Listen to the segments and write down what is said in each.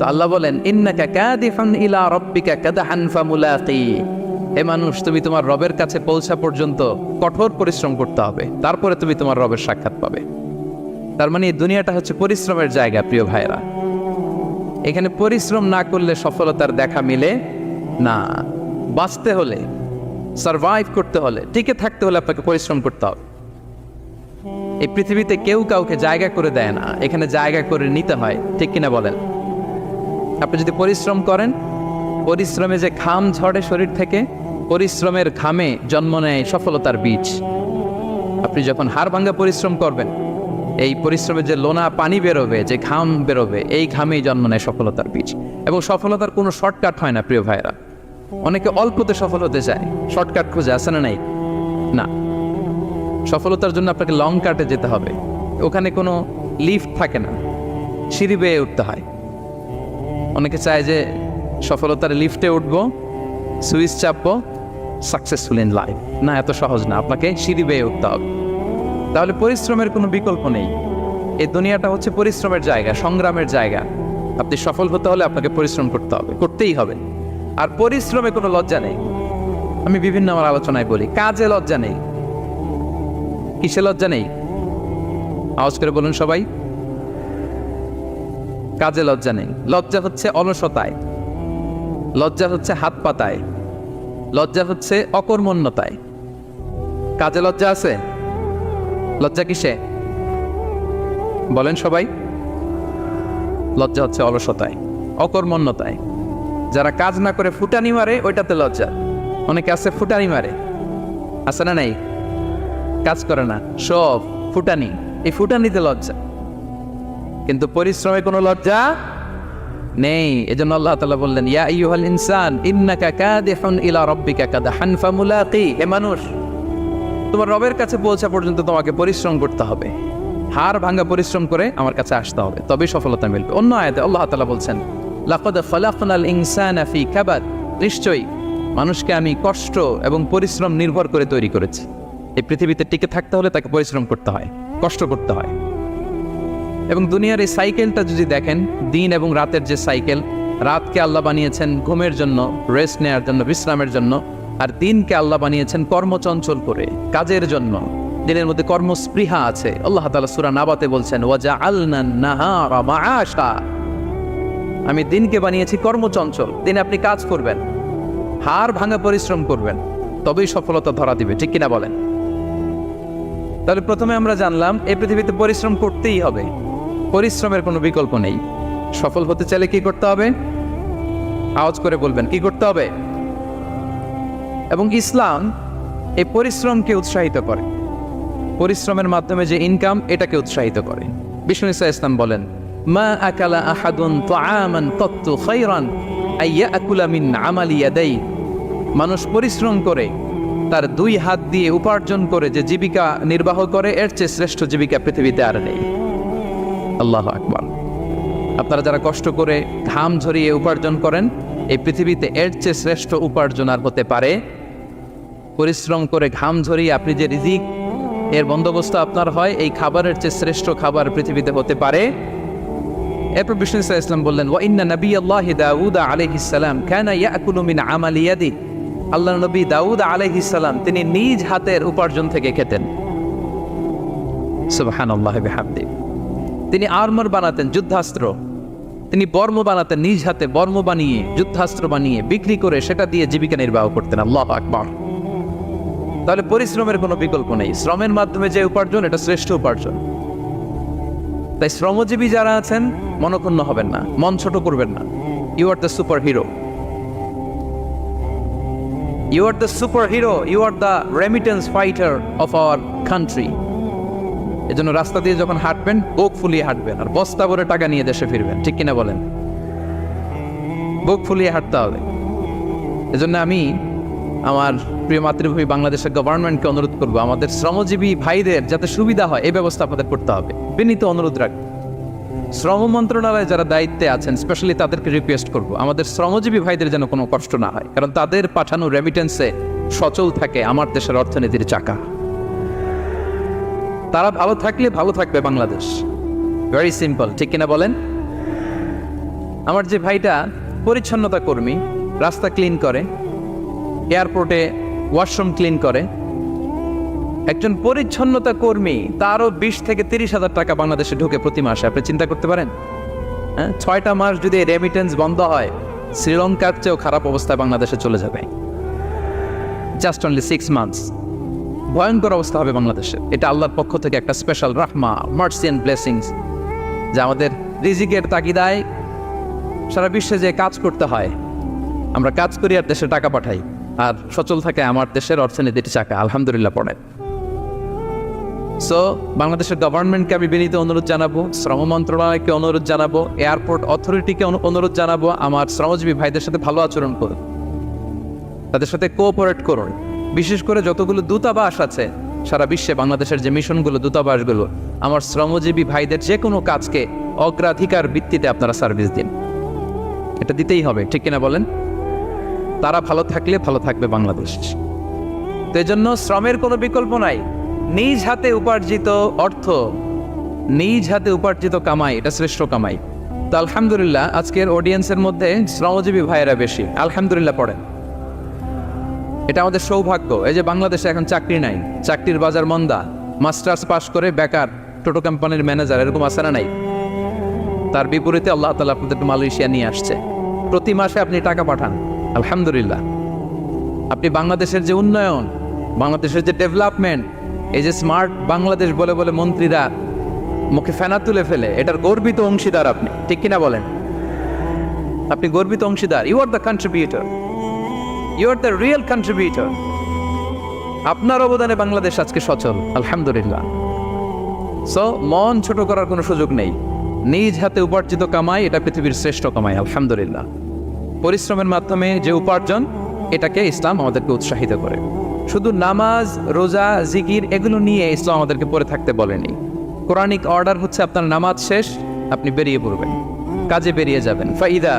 তো আল্লাহ বলেন ইন্নাকা কাদিফুন ইলা রাব্বিকা কাদহান ফামুলাকি, হে মানুষ তুমি তোমার রবের কাছে পৌঁছা পর্যন্ত কঠোর পরিশ্রম করতে হবে, তারপরে তুমি তোমার রবের সাক্ষাৎ পাবে। তার মানে এই দুনিয়াটা হচ্ছে পরিশ্রমের জায়গা প্রিয় ভাইরা। এখানে পরিশ্রম না করলে সফলতার দেখা মিলে না। বাঁচতে হলে, সারভাইভ করতে হলে, টিকে থাকতে হলে আপনাকে পরিশ্রম করতে হবে। এই পৃথিবীতে কেউ কাউকে জায়গা করে দেয় না, এখানে জায়গা করে নিতে হয়, ঠিক কিনা বলেন? আপনি যদি পরিশ্রম করেন, পরিশ্রমে যে ঘাম ঝরে শরীর থেকে, পরিশ্রমের ঘামে জন্ম নেয় সফলতার বীজ। আপনি যখন হাড় ভাঙা পরিশ্রম করবেন, এই পরিশ্রমে যে লোনা পানি বেরোবে, যে ঘাম বেরোবে, এই ঘামেই জন্ম নেয় সফলতার বীজ। এবং সফলতার কোনো শর্টকাট হয় না প্রিয় ভাইরা। অনেকে অল্পতে সফল হতে চায়, শর্টকাট খুঁজে, আসে না? নাই না, সফলতার জন্য আপনাকে লং কাটে যেতে হবে। ওখানে কোনো লিফট থাকে না, সিঁড়ি বেয়ে উঠতে হয়। অনেকে চায় যে সফলতার লিফটে উঠবো, সুইচ চাপবো, সাকসেসফুল ইন লাইফ। না, এত সহজ না, আপনাকে সিঁড়ি বেয়ে উঠতে হবে। তাহলে পরিশ্রমের কোনো বিকল্প নেই। এই দুনিয়াটা হচ্ছে পরিশ্রমের জায়গা, সংগ্রামের জায়গা। আপনি সফল হতে হলে আপনাকে পরিশ্রম করতে হবে, করতেই হবে। আর পরিশ্রমে কোনো লজ্জা নেই। আমি বিভিন্ন আমার আলোচনায় বলি, কাজে লজ্জা নেই। কিসে লজ্জা নেই? আওয়াজ করে বলুন সবাই। কাজে লজ্জা নেই। লজ্জা হচ্ছে অলসতায়, লজ্জা হচ্ছে হাত পাতায়, লজ্জা হচ্ছে অকর্মণ্যতায়। কাজে লজ্জা আছে? লজ্জা কিসে বলেন সবাই? লজ্জা হচ্ছে অলসতায়, অকর্মণ্যতায়। যারা কাজ না করে ফুটানি মারে, ওইটাতে লজ্জা। অনেকে আছে ফুটানি মারে, আছে না? নাই, কাজ করে না, সব ফুটানি। এই ফুটানিতে লজ্জা, কিন্তু পরিশ্রমে কোনো লজ্জা নেই। এজন্য আল্লাহ তাআলা বললেন ইয়া আইয়ুহাল ইনসান ইন্নাকা কাদিহুন ইলা রাব্বিকা কাদহান ফামুলাকি, হে মানুষ তোমার রবের কাছে পৌঁছা পর্যন্ত তোমাকে পরিশ্রম করতে হবে। হাড় ভাঙা পরিশ্রম করে আমার কাছে আসতে হবে, তবেই সফলতা মিলবে। অন্য আয়াতে আল্লাহ তাআলা বলছেন লাকাদ খালাকনাল ইনসানা ফি কাবাদ, নিশ্চয়ই মানুষকে আমি কষ্ট এবং পরিশ্রম নির্ভর করে তৈরি করেছি। এই পৃথিবীতে টিকে থাকতে হলে তাকে পরিশ্রম করতে হয়, কষ্ট করতে হয়। এবং দুনিয়ার এই সাইকেলটা যদি দেখেন, দিন এবং রাতের যে সাইকেল, রাতকে আল্লাহ বানিয়েছেন ঘুমের জন্য, রেস্ট নেওয়ার জন্য, বিশ্রামের জন্য। আর দিনকে আল্লাহ বানিয়েছেন কর্মচঞ্চল করে, কাজের জন্য। দিনের মধ্যে কর্মস্পৃহা আছে। আল্লাহ তাআলা সূরা নাবাতে বলছেন ওয়াজআলনান নাহারা মাআশা, আমি দিনকে বানিয়েছি কর্মচঞ্চল। দিনে আপনি কাজ করবেন, হাড় ভাঙা পরিশ্রম করবেন, তবেই সফলতা ধরা দিবে, ঠিক কিনা বলেন? তাহলে প্রথমে আমরা জানলাম এই পৃথিবীতে পরিশ্রম করতেই হবে, পরিশ্রমের কোনো বিকল্প নেই। সফল হতে চাইলে কি করতে হবে? আওয়াজ করে বলবেন, কি করতে হবে? এবং ইসলাম এই পরিশ্রমকে উৎসাহিত করে, পরিশ্রমের মাধ্যমে যে ইনকাম, এটাকে উৎসাহিত করে। বিষ্ণু ঈসা ইসলাম বলেন মা আকালা আহাদুন তাআমান কাত্তু খায়রান আইয়াকুলা মিন আমালি ইয়াদাই, মানুষ পরিশ্রম করে তার দুই হাত দিয়ে উপার্জন করে যে জীবিকা নির্বাহ করে, এর চেয়ে শ্রেষ্ঠ জীবিকা পৃথিবীতে আর নেই। আল্লাহু আকবার। আপনারা যারা কষ্ট করে ঘাম ঝরিয়ে উপার্জন করেন, এই পৃথিবীতে এর চেয়ে শ্রেষ্ঠ উপার্জন আর হতে পারে? পরিশ্রম করে ঘাম ঝরিয়ে আপনি যে রিজিক এর বন্দোবস্ত আপনার হয়, এই খাবারের চেয়ে শ্রেষ্ঠ খাবার পৃথিবীতে হতে পারে? এরপর বিষ্ণু ঈসা ইসলাম বললেন ওয়া ইন্না নাবিয়াল্লাহি দাউদ আলাইহিস সালাম কানা ইয়াকুলু মিন আমালি ইয়াদি, আল্লাহর নবী দাউদ আলাইহিস সালাম তিনি নিজ হাতের উপার্জন থেকে খেতেন। সুবহানাল্লাহি ওয়া বিহামদি। তিনি আর্মার বানাতেন, যুদ্ধাস্ত্র। তিনি বর্ম বানাতেন, নিজ হাতে বর্ম বানিয়ে, যুদ্ধাস্ত্র বানিয়ে বিক্রি করে সেটা দিয়ে জীবিকা নির্বাহ করতেন। আল্লাহু আকবার। তাহলে পরিশ্রমের কোনো বিকল্প নেই। শ্রমের মাধ্যমে যে উপার্জন, এটা শ্রেষ্ঠ উপার্জন। তাই শ্রমজীবী যারা আছেন, মনক্ষুণ্ণ হবেন না, মন ছোট করবেন না। You are the superhero, you are the superhero, you are the remittance fighter of our country. এজন্য রাস্তা দিয়ে যখন হাঁটবেন, বুক ফুলিয়ে হাঁটবেন, আর বস্তা ভরে টাকা নিয়ে দেশে ফিরবেন, ঠিক কিনা বলেন? বুক ফুলিয়ে হাঁটতে হবে। এজন্য আমি আমার প্রিয় মাতৃভূমি বাংলাদেশের গভর্নমেন্টকে অনুরোধ করবো, আমাদের শ্রমজীবী ভাইদের যাতে সুবিধা হয়, এই ব্যবস্থা আপনাদের করতে হবে। বিনীত অনুরোধ রাখবো। শ্রম মন্ত্রণালয়ে যারা দায়িত্বে আছেন, স্পেশালি তাদেরকে রিকোয়েস্ট করবো, আমাদের শ্রমজীবী ভাইদের যেন কোনো কষ্ট না হয়, কারণ তাদের পাঠানো রেমিটেন্সে সচল থাকে আমার দেশের অর্থনীতির চাকা। তারা ভালো থাকলে ভালো থাকবে বাংলাদেশ। ভেরি সিম্পল, ঠিক কিনা বলেন? আমার যে ভাইটা পরিচ্ছন্নতা কর্মী, রাস্তা ক্লিন করে, এয়ারপোর্টে ওয়াশরুম ক্লিন করে, একজন পরিচ্ছন্নতা কর্মী তারও 20 থেকে 30 হাজার টাকা বাংলাদেশে ঢুকে প্রতি মাসে। আপনি চিন্তা করতে পারেন? হ্যাঁ, 6টা মাস যদি রেমিটেন্স বন্ধ হয়, শ্রীলঙ্কার চেয়েও খারাপ অবস্থায় বাংলাদেশে চলে যাবে। Just only 6 months. ভয়ঙ্কর অবস্থা হবে বাংলাদেশে। এটা আল্লাহর পক্ষ থেকে একটা স্পেশাল রাহমা, মার্সি অ্যান্ড ব্লেসিংস, যা আমাদের রিজিকের তাগিদায় সারা বিশ্বে যে কাজ করতে হয়, আমরা কাজ করি আর দেশে টাকা পাঠাই, আর সচল থাকে আমার দেশের অর্থনীতির চাকা। আলহামদুলিল্লাহ পড়েন। সো বাংলাদেশের গভর্নমেন্টকে আমি বিনীত অনুরোধ জানাবো, শ্রম মন্ত্রণালয়কে অনুরোধ জানাবো, এয়ারপোর্ট অথরিটিকে অনুরোধ জানাবো, আমার শ্রমজীবী ভাইদের সাথে ভালো আচরণ করুন, তাদের সাথে কোঅপারেট করুন। বিশেষ করে যতগুলো দূতাবাস আছে সারা বিশ্বে, বাংলাদেশের যে মিশনগুলো, দূতাবাসগুলো, আমার শ্রমজীবী ভাইদের যে কোনো কাজকে অগ্রাধিকার ভিত্তিতে আপনারা সার্ভিস দিন। এটা দিতেই হবে, ঠিক কিনা বলেন? তারা ভালো থাকলে ভালো থাকবে বাংলাদেশ। তো এই জন্য শ্রমের কোনো বিকল্প নাই। নিজ হাতে উপার্জিত অর্থ, নিজ হাতে উপার্জিত কামাই, এটা শ্রেষ্ঠ কামাই। তো আলহামদুলিল্লাহ আজকের অডিয়েন্সের মধ্যে শ্রমজীবী ভাইয়েরা বেশি। আলহামদুলিল্লাহ পড়েন। এটা আমাদের সৌভাগ্য। এই যে বাংলাদেশে এখন চাকরি নাই, চাকরির বাজার মন্দা, মাস্টার্স পাস করে বেকার টোটো কোম্পানির ম্যানেজার, এরকম আছে না নাই? তার বিপরীতে আল্লাহ তাআলা আপনাদের মালয়েশিয়া নিয়ে আসছে। প্রতি মাসে আপনি টাকা পাঠান, আলহামদুলিল্লাহ। আপনি বাংলাদেশের যে উন্নয়ন, বাংলাদেশের যে ডেভেলপমেন্ট, এই যে স্মার্ট বাংলাদেশ বলে বলে মন্ত্রীরা মুখে ফেনা তুলে ফেলে, এটার গর্বিত অংশীদার আপনি, ঠিক কিনা বলেন? আপনি গর্বিত অংশীদার। You are the contributor, you are the real contributor. আপনার অবদানে বাংলাদেশ আজকে সচল, আলহামদুলিল্লাহ। সো মন ছোট করার কোনো সুযোগ নেই। নিজ হাতে উপার্জিত কামাই, এটা পৃথিবীর শ্রেষ্ঠ কামাই, আলহামদুলিল্লাহ। পরিশ্রমের মাধ্যমে যে উপার্জন, এটাকে ইসলাম আমাদেরকে উৎসাহিত করে। শুধু নামাজ, রোজা, জিকির এগুলো নিয়ে ইসলাম আমাদেরকে পড়ে থাকতে বলেনি। কোরআনিক অর্ডার হচ্ছে আপনার নামাজ শেষ, আপনি বেরিয়ে পড়বেন, কাজে বেরিয়ে যাবেন। ফাইদা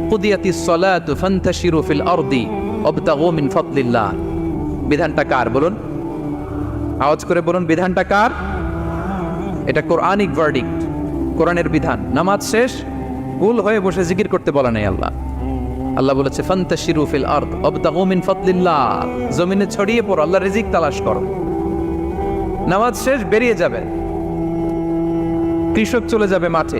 কুদিয়াতিস সালাতু ফান্তাশিরু ফিল আরদি ওয়াবতাগু মিন ফাদলিল্লাহ। বিধানটা কার বলুন? আওয়াজ করে বলুন, বিধানটা কার? এটা কোরআনিক ভার্ডিক্ট, কোরআনের বিধান। নামাজ শেষ, গোল হয়ে বসে জিকির করতে বলা নাই আল্লাহ। আল্লাহ বলেছে ফান্তাশিরু ফিল আরদ ওয়াবতাগু মিন ফাদলিল্লাহ। জমিনে ছড়িয়ে পড়ো, আল্লাহর রিজিক তালাশ করো। নামাজ শেষ, বেরিয়ে যাবে। কৃষক চলে যাবে মাঠে,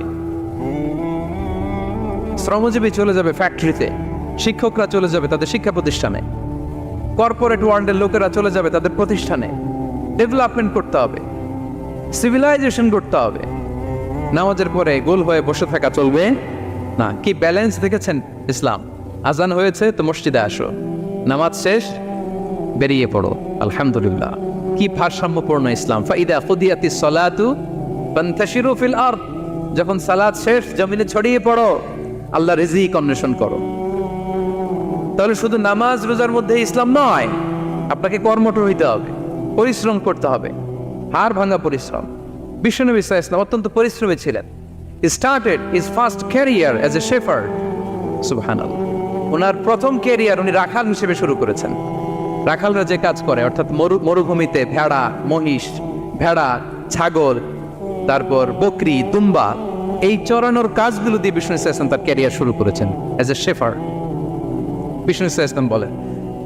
শ্রমজীবী চলে যাবে ফ্যাক্টরিতে, শিক্ষকরা চলে যাবে তাদের শিক্ষা প্রতিষ্ঠানে, কর্পোরেট ওয়ার্ল্ডের লোকেরা চলে যাবে তাদের প্রতিষ্ঠানে। ডেভেলপমেন্ট করতে হবে, সিভিলাইজেশন করতে হবে। নামাজের পরে গোল হয়ে বসে থাকা চলবে না। কি ব্যালেন্স দেখেছেন ইসলাম? আজান হয়েছে তো মসজিদে আসো, নামাজ শেষ বেরিয়ে পড়ো, আলহামদুলিল্লাহ। কি ভারসাম্যপূর্ণ ইসলাম। ফাইদা কুদিয়াতিস সালাতু ফান্তাশিরু ফিল আরদ। যখন সালাত শেষ, জমিনে ছড়িয়ে পড়ো, আল্লাহ রিজিক অন্বেষণ করো। তাহলে শুধু নামাজ রোজার মধ্যে ইসলাম নয়, আপনাকে কর্মঠ হইতে হবে, পরিশ্রম করতে হবে, হাড় ভাঙা পরিশ্রম। বিশ্বনবী সাল্লাল্লাহু আলাইহি ওয়াসাল্লাম অত্যন্ত পরিশ্রমী ছিলেন। He started his first career as a shepherd. সুবহানাল্লাহ। ওনার প্রথম ক্যারিয়ার উনি রাখাল হিসেবে শুরু করেছেন। রাখালরা যে কাজ করে, অর্থাৎ মরুভূমিতে ভেড়া, মহিষ, ভেড়া, ছাগল, তারপর বকরি, দুম্বা, এই চরানোর কাজগুলো দিয়ে বিষ্ণু ইসলাম তার ক্যারিয়ার শুরু করেছেন as a shepherd. Vishnu Islam বলেন,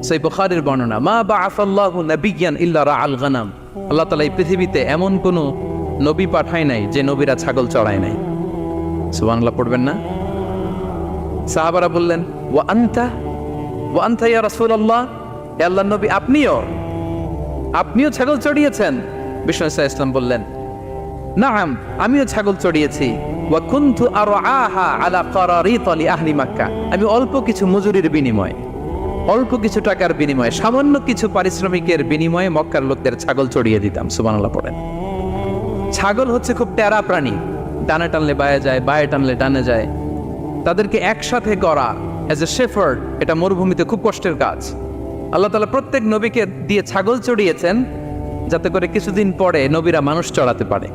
সেই বুখারীর বর্ণনা, মা বাআসাল্লাহু নাবিয়্যান ইল্লা রাআল গানাম। আল্লাহ তাআলা এই পৃথিবীতে এমন কোন নবী পাঠায় নাই যে নবীরা ছাগল চড়ায় নাই। সুবহানাল্লাহ পড়বেন না? সাহাবারা বললেন, ওয়া আনতা ইয়া রাসূলুল্লাহ, হে আল্লাহর নবী, আপনিও ছাগল চড়িয়েছেন? বিষ্ণু ইসলাম বললেন, নাআম, আমিও ছাগল চড়িয়েছি। ওয়া কুনতু আরআহা আলা কারারিত লি আহলি মক্কা। আমি অল্প কিছু মজুরির বিনিময়ে, অল্প কিছু টাকার বিনিময়ে, সামান্য কিছু পারিশ্রমিকের বিনিময়ে মক্কার লোকদের ছাগল চড়িয়ে দিতাম। সুবহানাল্লাহ পড়েন। ছাগল হচ্ছে খুব টেরা প্রাণী, ডানে টানলে বায়ে যায়, বায়ে টানলে ডানে যায়। তাদেরকে একসাথে করা এজ এ শেফার্ড, এটা মরুভূমিতে খুব কষ্টের কাজ। আল্লাহ তাআলা প্রত্যেক নবীকে দিয়ে ছাগল চড়িয়েছেন, যাতে করে কিছুদিন পরে নবীরা মানুষ চড়াতে পারে।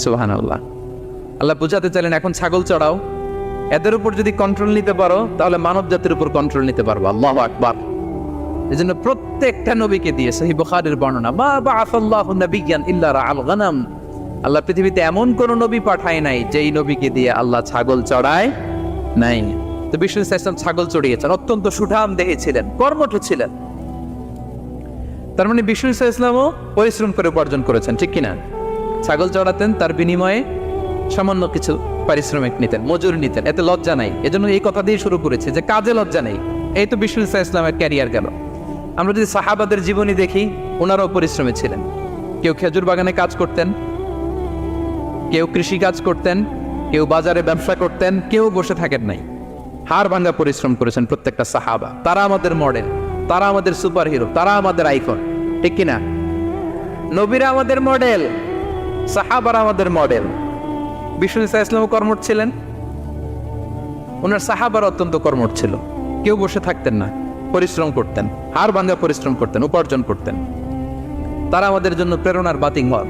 সুবহানাল্লাহ। আল্লাহ বুঝাতে চাইলেন, এখন ছাগল চড়াও, এদের উপর যদি কন্ট্রোল নিতে পারো তাহলে মানব জাতির উপর কন্ট্রোল নিতে পারবো। আল্লাহু আকবার। এজন্য প্রত্যেকটা নবীকে দিয়ে, সহিহ বুখারীর বর্ণনা, মা বাআসাল্লাহু নাবিয়্যান ইল্লা রাআল গানাম। আল্লাহ পৃথিবীতে এমন কোন নবী পাঠায় নাই যেই নবীকে দিয়ে আল্লাহ ছাগল চড়ায় নাই। তো বিষ্ণু ইসলাম ছাগল চড়িয়েছেন, অত্যন্ত সুঠাম দেহে ছিলেন, কর্মঠ ছিলেন। তার মানে বিষ্ণু ইসলামও পরিশ্রম করে উপার্জন করেছেন, ঠিক কিনা? ছাগল চড়াতেন, তার বিনিময়ে সামান্য কিছু পারিশ্রমিক নিতেন, মজুরি নিতেন, এতে লজ্জা নাই। এজন্য এই কথা দিয়ে শুরু করেছে যে কাজে লজ্জা নেই। এই তো বিষ্ণু ইসলামের ক্যারিয়ার গেল। আমরা যদি সাহাবাদের জীবনী দেখি, ওনারাও পরিশ্রমী ছিলেন। কেউ খেজুর বাগানে কাজ করতেন, কেউ কৃষি কাজ করতেন, কেউ বাজারে ব্যবসা করতেন, কেউ বসে থাকেন নাই। হাড় ভাঙ্গা পরিশ্রম করেছেন প্রত্যেকটা সাহাবা। তারা আমাদের মডেল, তারা আমাদের সুপার হিরো, তারা আমাদের আইকন, ঠিক কিনা? নবীরা আমাদের মডেল, সাহাবারা আমাদের মডেল। বিষ্ণু ইসলামও কর্মঠ ছিলেন, ওনার সাহাবার অত্যন্ত কর্মঠ ছিল। কেউ বসে থাকতেন না, পরিশ্রম করতেন, হাড় ভাঙ্গা পরিশ্রম করতেন, উপার্জন করতেন। তারা আমাদের জন্য প্রেরণার বাতিঘর।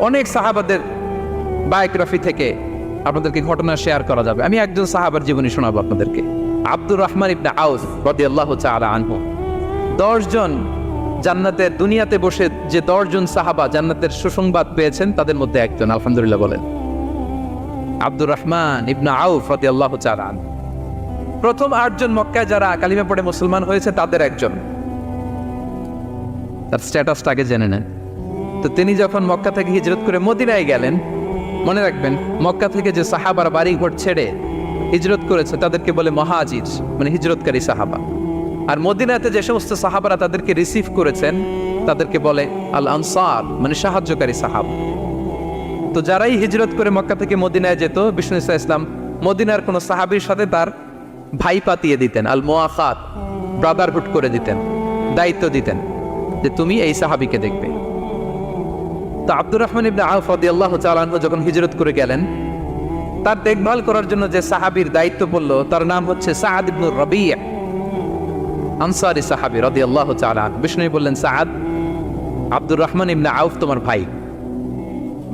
অনেক সাহাবাদের বায়োগ্রাফি থেকে আপনাদেরকে ঘটনা শেয়ার করা যাবে। আমি একজন সাহাবার জীবনী শোনাবো আপনাদেরকে। আব্দুর রহমান ইবনে আউফ রাদিয়াল্লাহু তাআলা আনহু। 10 জন জান্নাতের, দুনিয়াতে বসে যে 10 জন সাহাবা জান্নাতের সুসংবাদ পেয়েছেন, তাদের মধ্যে একজন, আলহামদুলিল্লাহ বলেন। আব্দুর রহমান ইবনে আউফ রাদিয়াল্লাহু তাআলা আনহু প্রথম 8 জন মক্কায় যারা কালিমা পড়ে মুসলমান হয়েছে তাদের একজন। তার স্ট্যাটাসটা আগে জেনে নেন। তো তিনি যখন মক্কা থেকে হিজরত করে মদিনায় গেলেন, মনে রাখবেন মক্কা থেকে যে সাহাবারা বাড়ি ঘর ছেড়ে হিজরত করেছে তাদেরকে বলে মহাজির, মানে হিজরতকারী সাহাবা। আর মদিনাতে যে সমস্ত সাহাবারা তাদেরকে রিসিভ করেছেন তাদেরকে বলে আল আনসার, মানে সাহায্যকারী সাহাবা। তো যারাই হিজরত করে মক্কা থেকে মদিনায় যেত, বিষ্ণু ইসলাম মদিনার কোন সাহাবীর সাথে তার ভাই পাতিয়ে দিতেন, আল মুআখাত, ব্রাদারহুড করে দিতেন, দায়িত্ব দিতেন যে তুমি এই সাহাবীকে দেখবে। তো আব্দুর রহমান ইবনে আউফ রাদিয়াল্লাহু তাআলা আনহু যখন হিজরত করে গেলেন, তার দেখভাল করার জন্য যে সাহাবীর দায়িত্ব পড়ল তার নাম হচ্ছে সাআদ ইবনে রাবি', আনসারী সাহাবী রাদিয়াল্লাহু তাআলা আনহু। বিষ্ণু বললেন, সাআদ, আব্দুর রহমান ইবনে আউফ তোমার ভাই,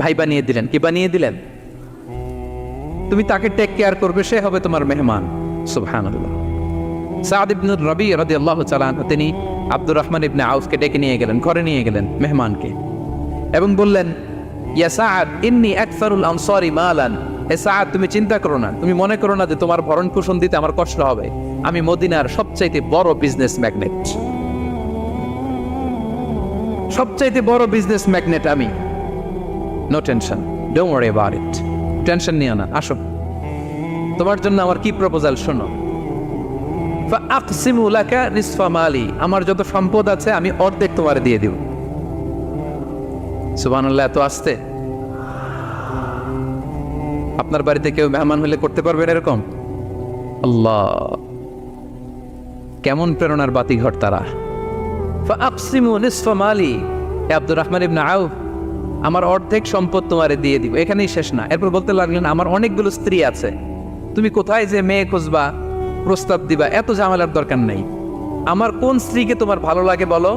ভাই বানিয়ে দিলেন। কি বানিয়ে দিলেন? তুমি তাকে টেক কেয়ার করবে, সে হবে তোমার মেহমান। সুবহানাল্লাহ। সাআদ ইবনে রাবি' রাদিয়াল্লাহু তাআলা আনহু তিনি আব্দুর রহমান ইবনে আউফকে ডেকে নিয়ে গেলেন, ঘরে নিয়ে গেলেন মেহমানকে, এবং বললেন, ইয়া সাআদ ইন্নী আকসারুল আনসারি মালান। হে সাআদ, তুমি চিন্তা করো না, তুমি মনে করো না যে তোমার ভরণ পোষণ দিতে আমার কষ্ট হবে। আমি মদিনার সবচাইতে বড় বিজনেস ম্যাগনেট, সবচাইতে বড় বিজনেস ম্যাগনেট আমি। No tension, don't worry about it. Tension নিও না, আসো, তোমার জন্য আমার কি প্রপোজাল শোনো। ফাআকসিমু লাকা নিসফা মালি, আমার যত সম্পদ আছে আমি অর্ধেক তোমার দিয়ে দিব। সুবহানাল্লাহ, এত আসতে আপনার বাড়িতে কেউ মেহমান হলে করতে পারবেন এরকম? আল্লাহ, কেমন প্রেরণার বাতিঘর তারা। ফাআকসিমু নিসফা মালি, আব্দুর রহমান ইবনে আউফ, আমার অর্ধেক সম্পদ তোমারে দিয়ে দিব। এখানেই শেষ না, এরপর বলতে লাগলেন, আমার অনেকগুলো স্ত্রী আছে, তুমি কোথায় যে মেয়ে খুঁজবা, প্রস্তাব দিবা, এত ঝামেলার দরকার নেই। আমার কোন স্ত্রীকে তোমার ভালো লাগে বলো,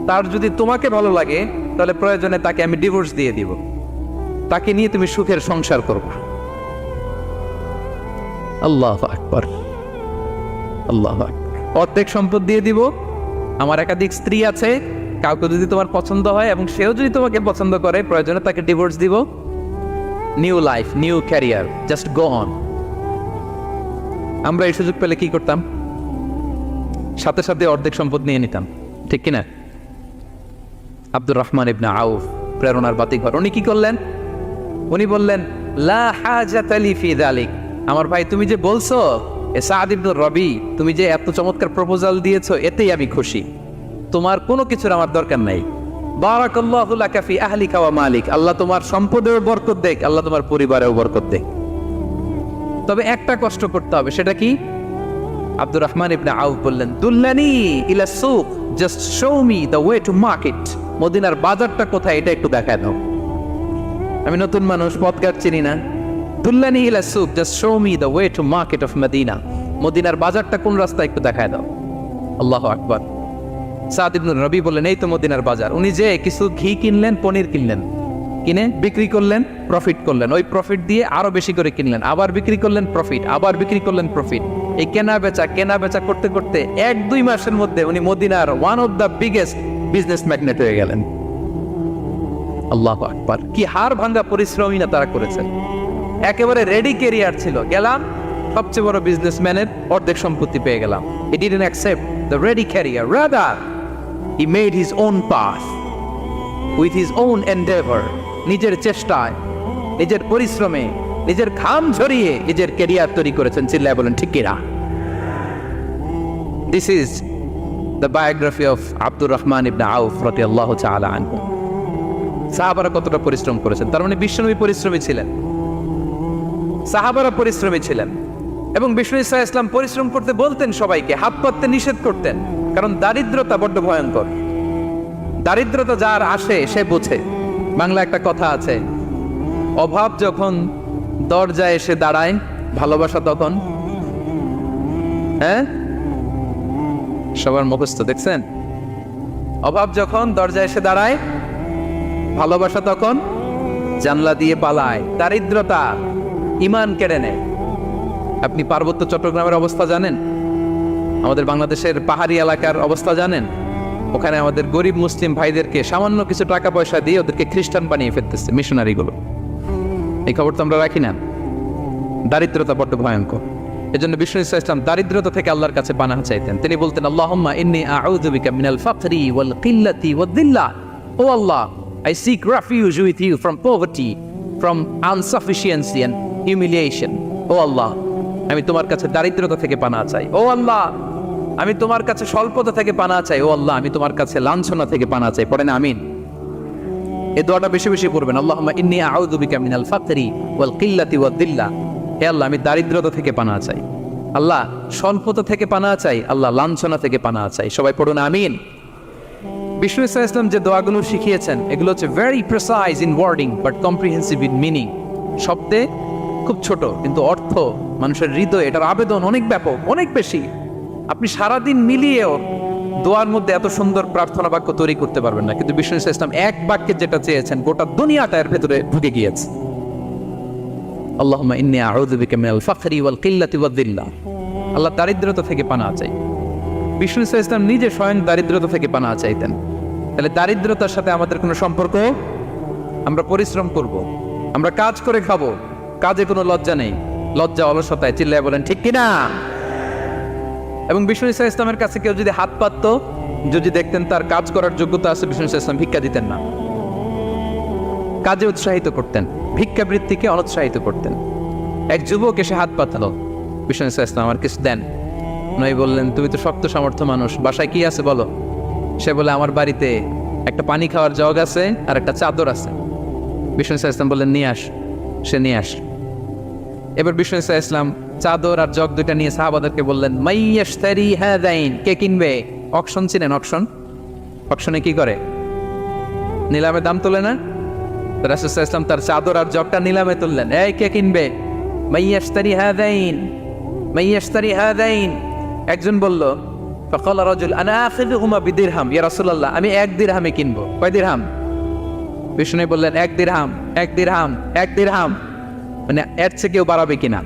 তার যদি তোমাকে ভালো লাগে তাহলে প্রয়োজনে তাকে আমি ডিভোর্স দিয়ে দিব, তাকে নিয়ে তুমি সুখের সংসার করবা। আল্লাহু আকবার, আল্লাহু আকবার। অর্ধেক সম্পদ দিয়ে দিব, আমার একাধিক স্ত্রী আছে, কাউকে যদি তোমার পছন্দ হয় এবং সেও যদি তোমাকে পছন্দ করে, প্রয়োজনে তাকে ডিভোর্স দিব। New life, new career, just go on. আমরা এই সুযোগ পেলে কি করতাম? সাথে সাথে অর্ধেক সম্পদ নিয়ে নিতাম, ঠিক কিনা? আব্দুর রহমান ইবনে আউফ প্রেরণার বাতিঘর। উনি কি করলেন? উনি বললেন, লা হাজাতা লি ফি যালিক, আমার ভাই তুমি যে বলছো, এ সাআদ ইবনে রাবি, তুমি যে এত চমৎকার প্রপোজাল দিয়েছো, এতেই আমি খুশি। তোমার কোনো কিছুর আমার দরকার নাই। বারাকাল্লাহু লাকা ফি আহলিকা ওয়া মালিক, আল্লাহ তোমার সম্পদেও বরকত দেখ, আল্লাহ তোমার পরিবারেও বরকত দেখ। তবে একটা কষ্ট করতে হবে, সেটা কি? আব্দুর রহমান ইবনে আউফ বললেন, দুল্লানি ইলা সুক, just show me the way to market. মদিনার বাজারটা কোথায় এটা একটু দেখায় দাও। আমি নতুন মানুষ, পথঘাট চিনি না। দুল্লানি ইলা সুক, just show me the way to market of Medina. মদিনার বাজারটা কোন রাস্তা একটু দেখায় দাও। আল্লাহু আকবার। সাআদ ইবনে রাবি বললেন, এই তো মদিনার বাজার। উনি যে কিছু ঘি কিনলেন, পনির কিনলেন, কিনে বিক্রি করলেন, প্রফিট করলেন। ওই প্রফিট দিয়ে আরো বেশি করে কিনলেন, আবার বিক্রি করলেন, প্রফিট, আবার বিক্রি করলেন, প্রফিট। এই কেনা বেচা করতে করতে 1-2 মাসের মধ্যে উনি মদিনার one of the biggest business magnate হয়ে গেলেন। আল্লাহু আকবার। কি হাড় ভাঙ্গা পরিশ্রমী না তারা করেছেন। একেবারে রেডি ক্যারিয়ার ছিল। গেলাম, সবচেয়ে বড় বিজনেসম্যানের অর্ধেক সম্পত্তি পেয়ে গেলাম। He didn't accept the ready career. Rather, he made his own path with his own endeavor. নিজের চেষ্টায়, নিজের পরিশ্রমে, নিজের ঘাম ঝরিয়ে নিজের ক্যারিয়ার তৈরি করেছেন। চিল্লায় বলেন ঠিক কিনা? This is the biography of Abdul Rahman ibn Auf radiyallahu ta'ala anhu. সাহাবারা কতটা পরিশ্রম করেছেন, তার মানে বিশ্বনবী পরিশ্রমী ছিলেন, সাহাবারা পরিশ্রমী ছিলেন। এবং বিষ্ণু ইসা ইসলাম পরিশ্রম করতে বলতেন সবাইকে, হাত পাততে নিষেধ করতেন, কারণ দারিদ্রতা বড্ড ভয়ঙ্কর। দারিদ্রতা যার আসে সে বোঝে। বাংলা একটা কথা আছে, অভাব যখন দরজায় এসে দাঁড়ায়, ভালোবাসা তখন। হ্যাঁ, সবার মুখস্থ দেখছেন? অভাব যখন দরজায় এসে দাঁড়ায়, ভালোবাসা তখন জানলা দিয়ে পালায়। দারিদ্রতা ঈমান কেড়ে নেয়। আপনি পার্বত্য চট্টগ্রামের অবস্থা জানেন? আমাদের বাংলাদেশের পাহাড়ি এলাকার অবস্থা জানেন? ওখানে আমাদের গরিব মুসলিম ভাইদেরকে সামান্য কিছু টাকা পয়সা দিয়ে ওদেরকে খ্রিস্টান বানিয়ে ফেলতেছে মিশনারিগুলো। এই খবর তো আমরা রাখি না। দারিদ্রতা বড্ড ভয়ঙ্কর। এজন্য বিষ্ণু ইসলাম দারিদ্রতা থেকে আল্লাহর কাছে পানাহ চাইতেন। তিনি বলতেন, আল্লাহুম্মা ইন্নী আউযু বিকা মিনাল ফাকরি ওয়াল কিল্লাতি ওয়াদ-দিল্লা। ও আল্লাহ, I seek refuge with you from poverty, from insufficiency and humiliation. ও আল্লাহ, আমি তোমার কাছে দারিদ্রতা থেকে পানাহ চাই। ও আল্লাহ, আমি তোমার কাছে স্বল্পতা থেকে পানাহ চাই। ও আল্লাহ, আমি তোমার কাছে লাঞ্ছনা থেকে পানাহ চাই। পড়েন আমিন। এই দোয়াটা বেশি বেশি পড়বেন। আল্লাহুম্মা ইন্নী আউযু বিকা মিনাল ফাকরি ওয়াল কিল্লাতি ওয়াদ-দিল্লা। হে আল্লাহ, আমি দারিদ্রতা থেকে পানাহ চাই। আল্লাহ, স্বল্পতা থেকে পানাহ চাই। আল্লাহ, লাঞ্ছনা থেকে পানাহ চাই। সবাই পড়ুন আমিন। বিষ্ণু ইসলাম যে দোয়াগুলো শিখিয়েছেন এগুলো হচ্ছে very precise in wording but comprehensive in meaning. শব্দে খুব ছোট, কিন্তু অর্থ মানুষের হৃদয়ে এটার আবেদন অনেক ব্যাপক, অনেক বেশি। আপনি সারাদিন মিলিয়েও দোয়ার মধ্যে এত সুন্দর প্রার্থনা বাক্য তৈরি করতে পারবেন না, কিন্তু বিষ্ণু ইসলাম এক বাক্যে যেটা চেয়েছেন গোটা দুনিয়াটা এর ভেতরে ঢুকে গিয়েছে। আল্লাহুম্মা ইন্নী আউযু বিকা মিনাল ফাকরি ওয়াল কিল্লাতি ওয়াদ-দিল্লা। আল্লাহ, দারিদ্রতা থেকে পানাহ চাই। বিষ্ণু ইসলাম নিজে স্বয়ং দারিদ্রতা থেকে পানাহ চাইতেন। তাহলে দারিদ্রতার সাথে আমাদের কোনো সম্পর্ক? আমরা পরিশ্রম করব, আমরা কাজ করে খাবো, কাজে কোনো লজ্জা নেই, লজ্জা অলসতায়। চিল্লায় বলেন ঠিক কিনা? এবং বিষ্ণু ইসলামের কাছে কেউ যদি হাত পাততো, যদি দেখতেন তার কাজ করার যোগ্যতা আছে, বিষ্ণু ইসলাম ভিক্ষা দিতেন না, কাজে উৎসাহিত করতেন, ভিক্ষাবৃত্তিকে অনুৎসাহিত করতেন। এক যুবক এসে হাত পাতালো, বিষ্ণু ইসলাম আমার কিছু দেন। নয় বললেন, তুমি তো শক্ত সামর্থ্য মানুষ, বাসায় কি আছে বলো? সে বলে, আমার বাড়িতে একটা পানি খাওয়ার জগ আছে আর একটা চাদর আছে। বিষ্ণু ইসলাম বললেন, নিয়ে আস। সে নিয়ে আস। এবার বিষ্ণু ইসলাম চাদর আর জগ দুইটা নিয়ে সাহাবাদেরকে বললেন, মাইয়াশতারি হাযাইন, কে কিনবে? অকশন চিনেন? অকশন, অকশনে কি করে? নিলামে দাম তোলে না? রাসূল সাল্লাল্লাহু আলাইহি ওয়াসাল্লাম তার চাদর আর জগটা নিলামে তুললেন। এই কে কিনবে? মাইয়াশতারি হাযাইন, মাইয়াশতারি হাযাইন। একজন বলল, ফাকালা রাজুল আনা আখিযুহুমা বিদিরহাম, ইয়া রাসূলুল্লাহ, আমি 1 দিরহামে কিনবো। কয় দিরহাম? বিষ্ণু বললেন, 1 দিরহাম, 1 দিরহাম, 1 দিরহাম। মানে এর চেয়ে কেউ বাড়াবে কিনা?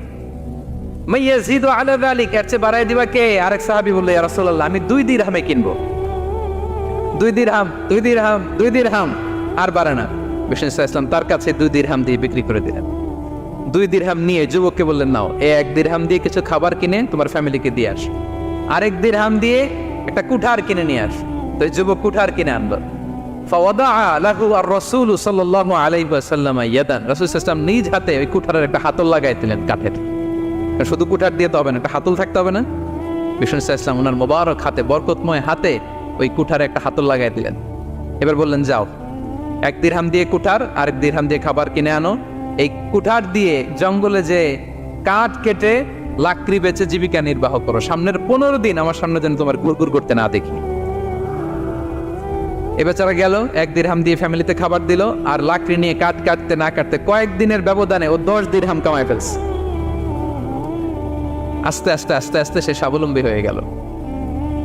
মাইয়াজিদু আলা যালিক, এর চেয়ে বাড়ায় দিবা কে? আরেক সাহাবী বলল, ইয়া রাসূলুল্লাহ, আমি 2 দিরহামে কিনবো। 2 দিরহাম, 2 দিরহাম, 2 দিরহাম, আর বাড়ে না। বিষ্ণু ইসলাম তার কাছে 2 দিরহাম দিয়ে বিক্রি করে দিলেন। 2 দিরহাম নিয়ে যুবককে বললেন, নাও, 1 দিরহাম দিয়ে কিছু খাবার কিনে তোমার ফ্যামিলিকে দিয়ে আস, আরেক দিরহাম দিয়ে একটা কুঠার কিনে নিয়ে আস। তো যুবক কুঠার কিনে আনলো। ফাওয়াদা লাহু আর-রাসূল সাল্লাল্লাহু আলাইহি ওয়াসাল্লাম ইয়াদান, রাসূল সাল্লাল্লাহু আলাইহি ওয়াসাল্লাম নিজ হাতে ওই কুঠারের একটা হাতল লাগাই দিলেন কাঠের। শুধু কুঠার দিয়ে তো হবে না, একটা হাতল থাকতে হবে না? বিষ্ণু সাল্লাল্লাহু আলাইহি ওয়াসাল্লাম ওনার মোবারক হাতে, বরকতময় হাতে ওই কুঠারে একটা হাতল লাগাই দিলেন। এবার বললেন, যাও, 1 দিরহাম দিয়ে কুঠার, আরেক দিরহাম দিয়ে খাবার কিনে আনো। এই কুঠার দিয়ে জঙ্গলে যে কাঠ কেটে লাকড়ি বেচে জীবিকা নির্বাহ করো। সামনের 15 দিন আমার সামনে যেন তোমার ঘুরঘুর করতে না দেখি। এ বেচারা গেল, 1 দিরহাম দিয়ে ফ্যামিলিতে খাবার দিল, আর লাকড়ি নিয়ে কাঠ কাটতে না কাটতে কয়েকদিনের ব্যবধানে ও 10 দিরহাম কামাই ফেলছে। আস্তে আস্তে আস্তে আস্তে সে স্বাবলম্বী হয়ে গেল।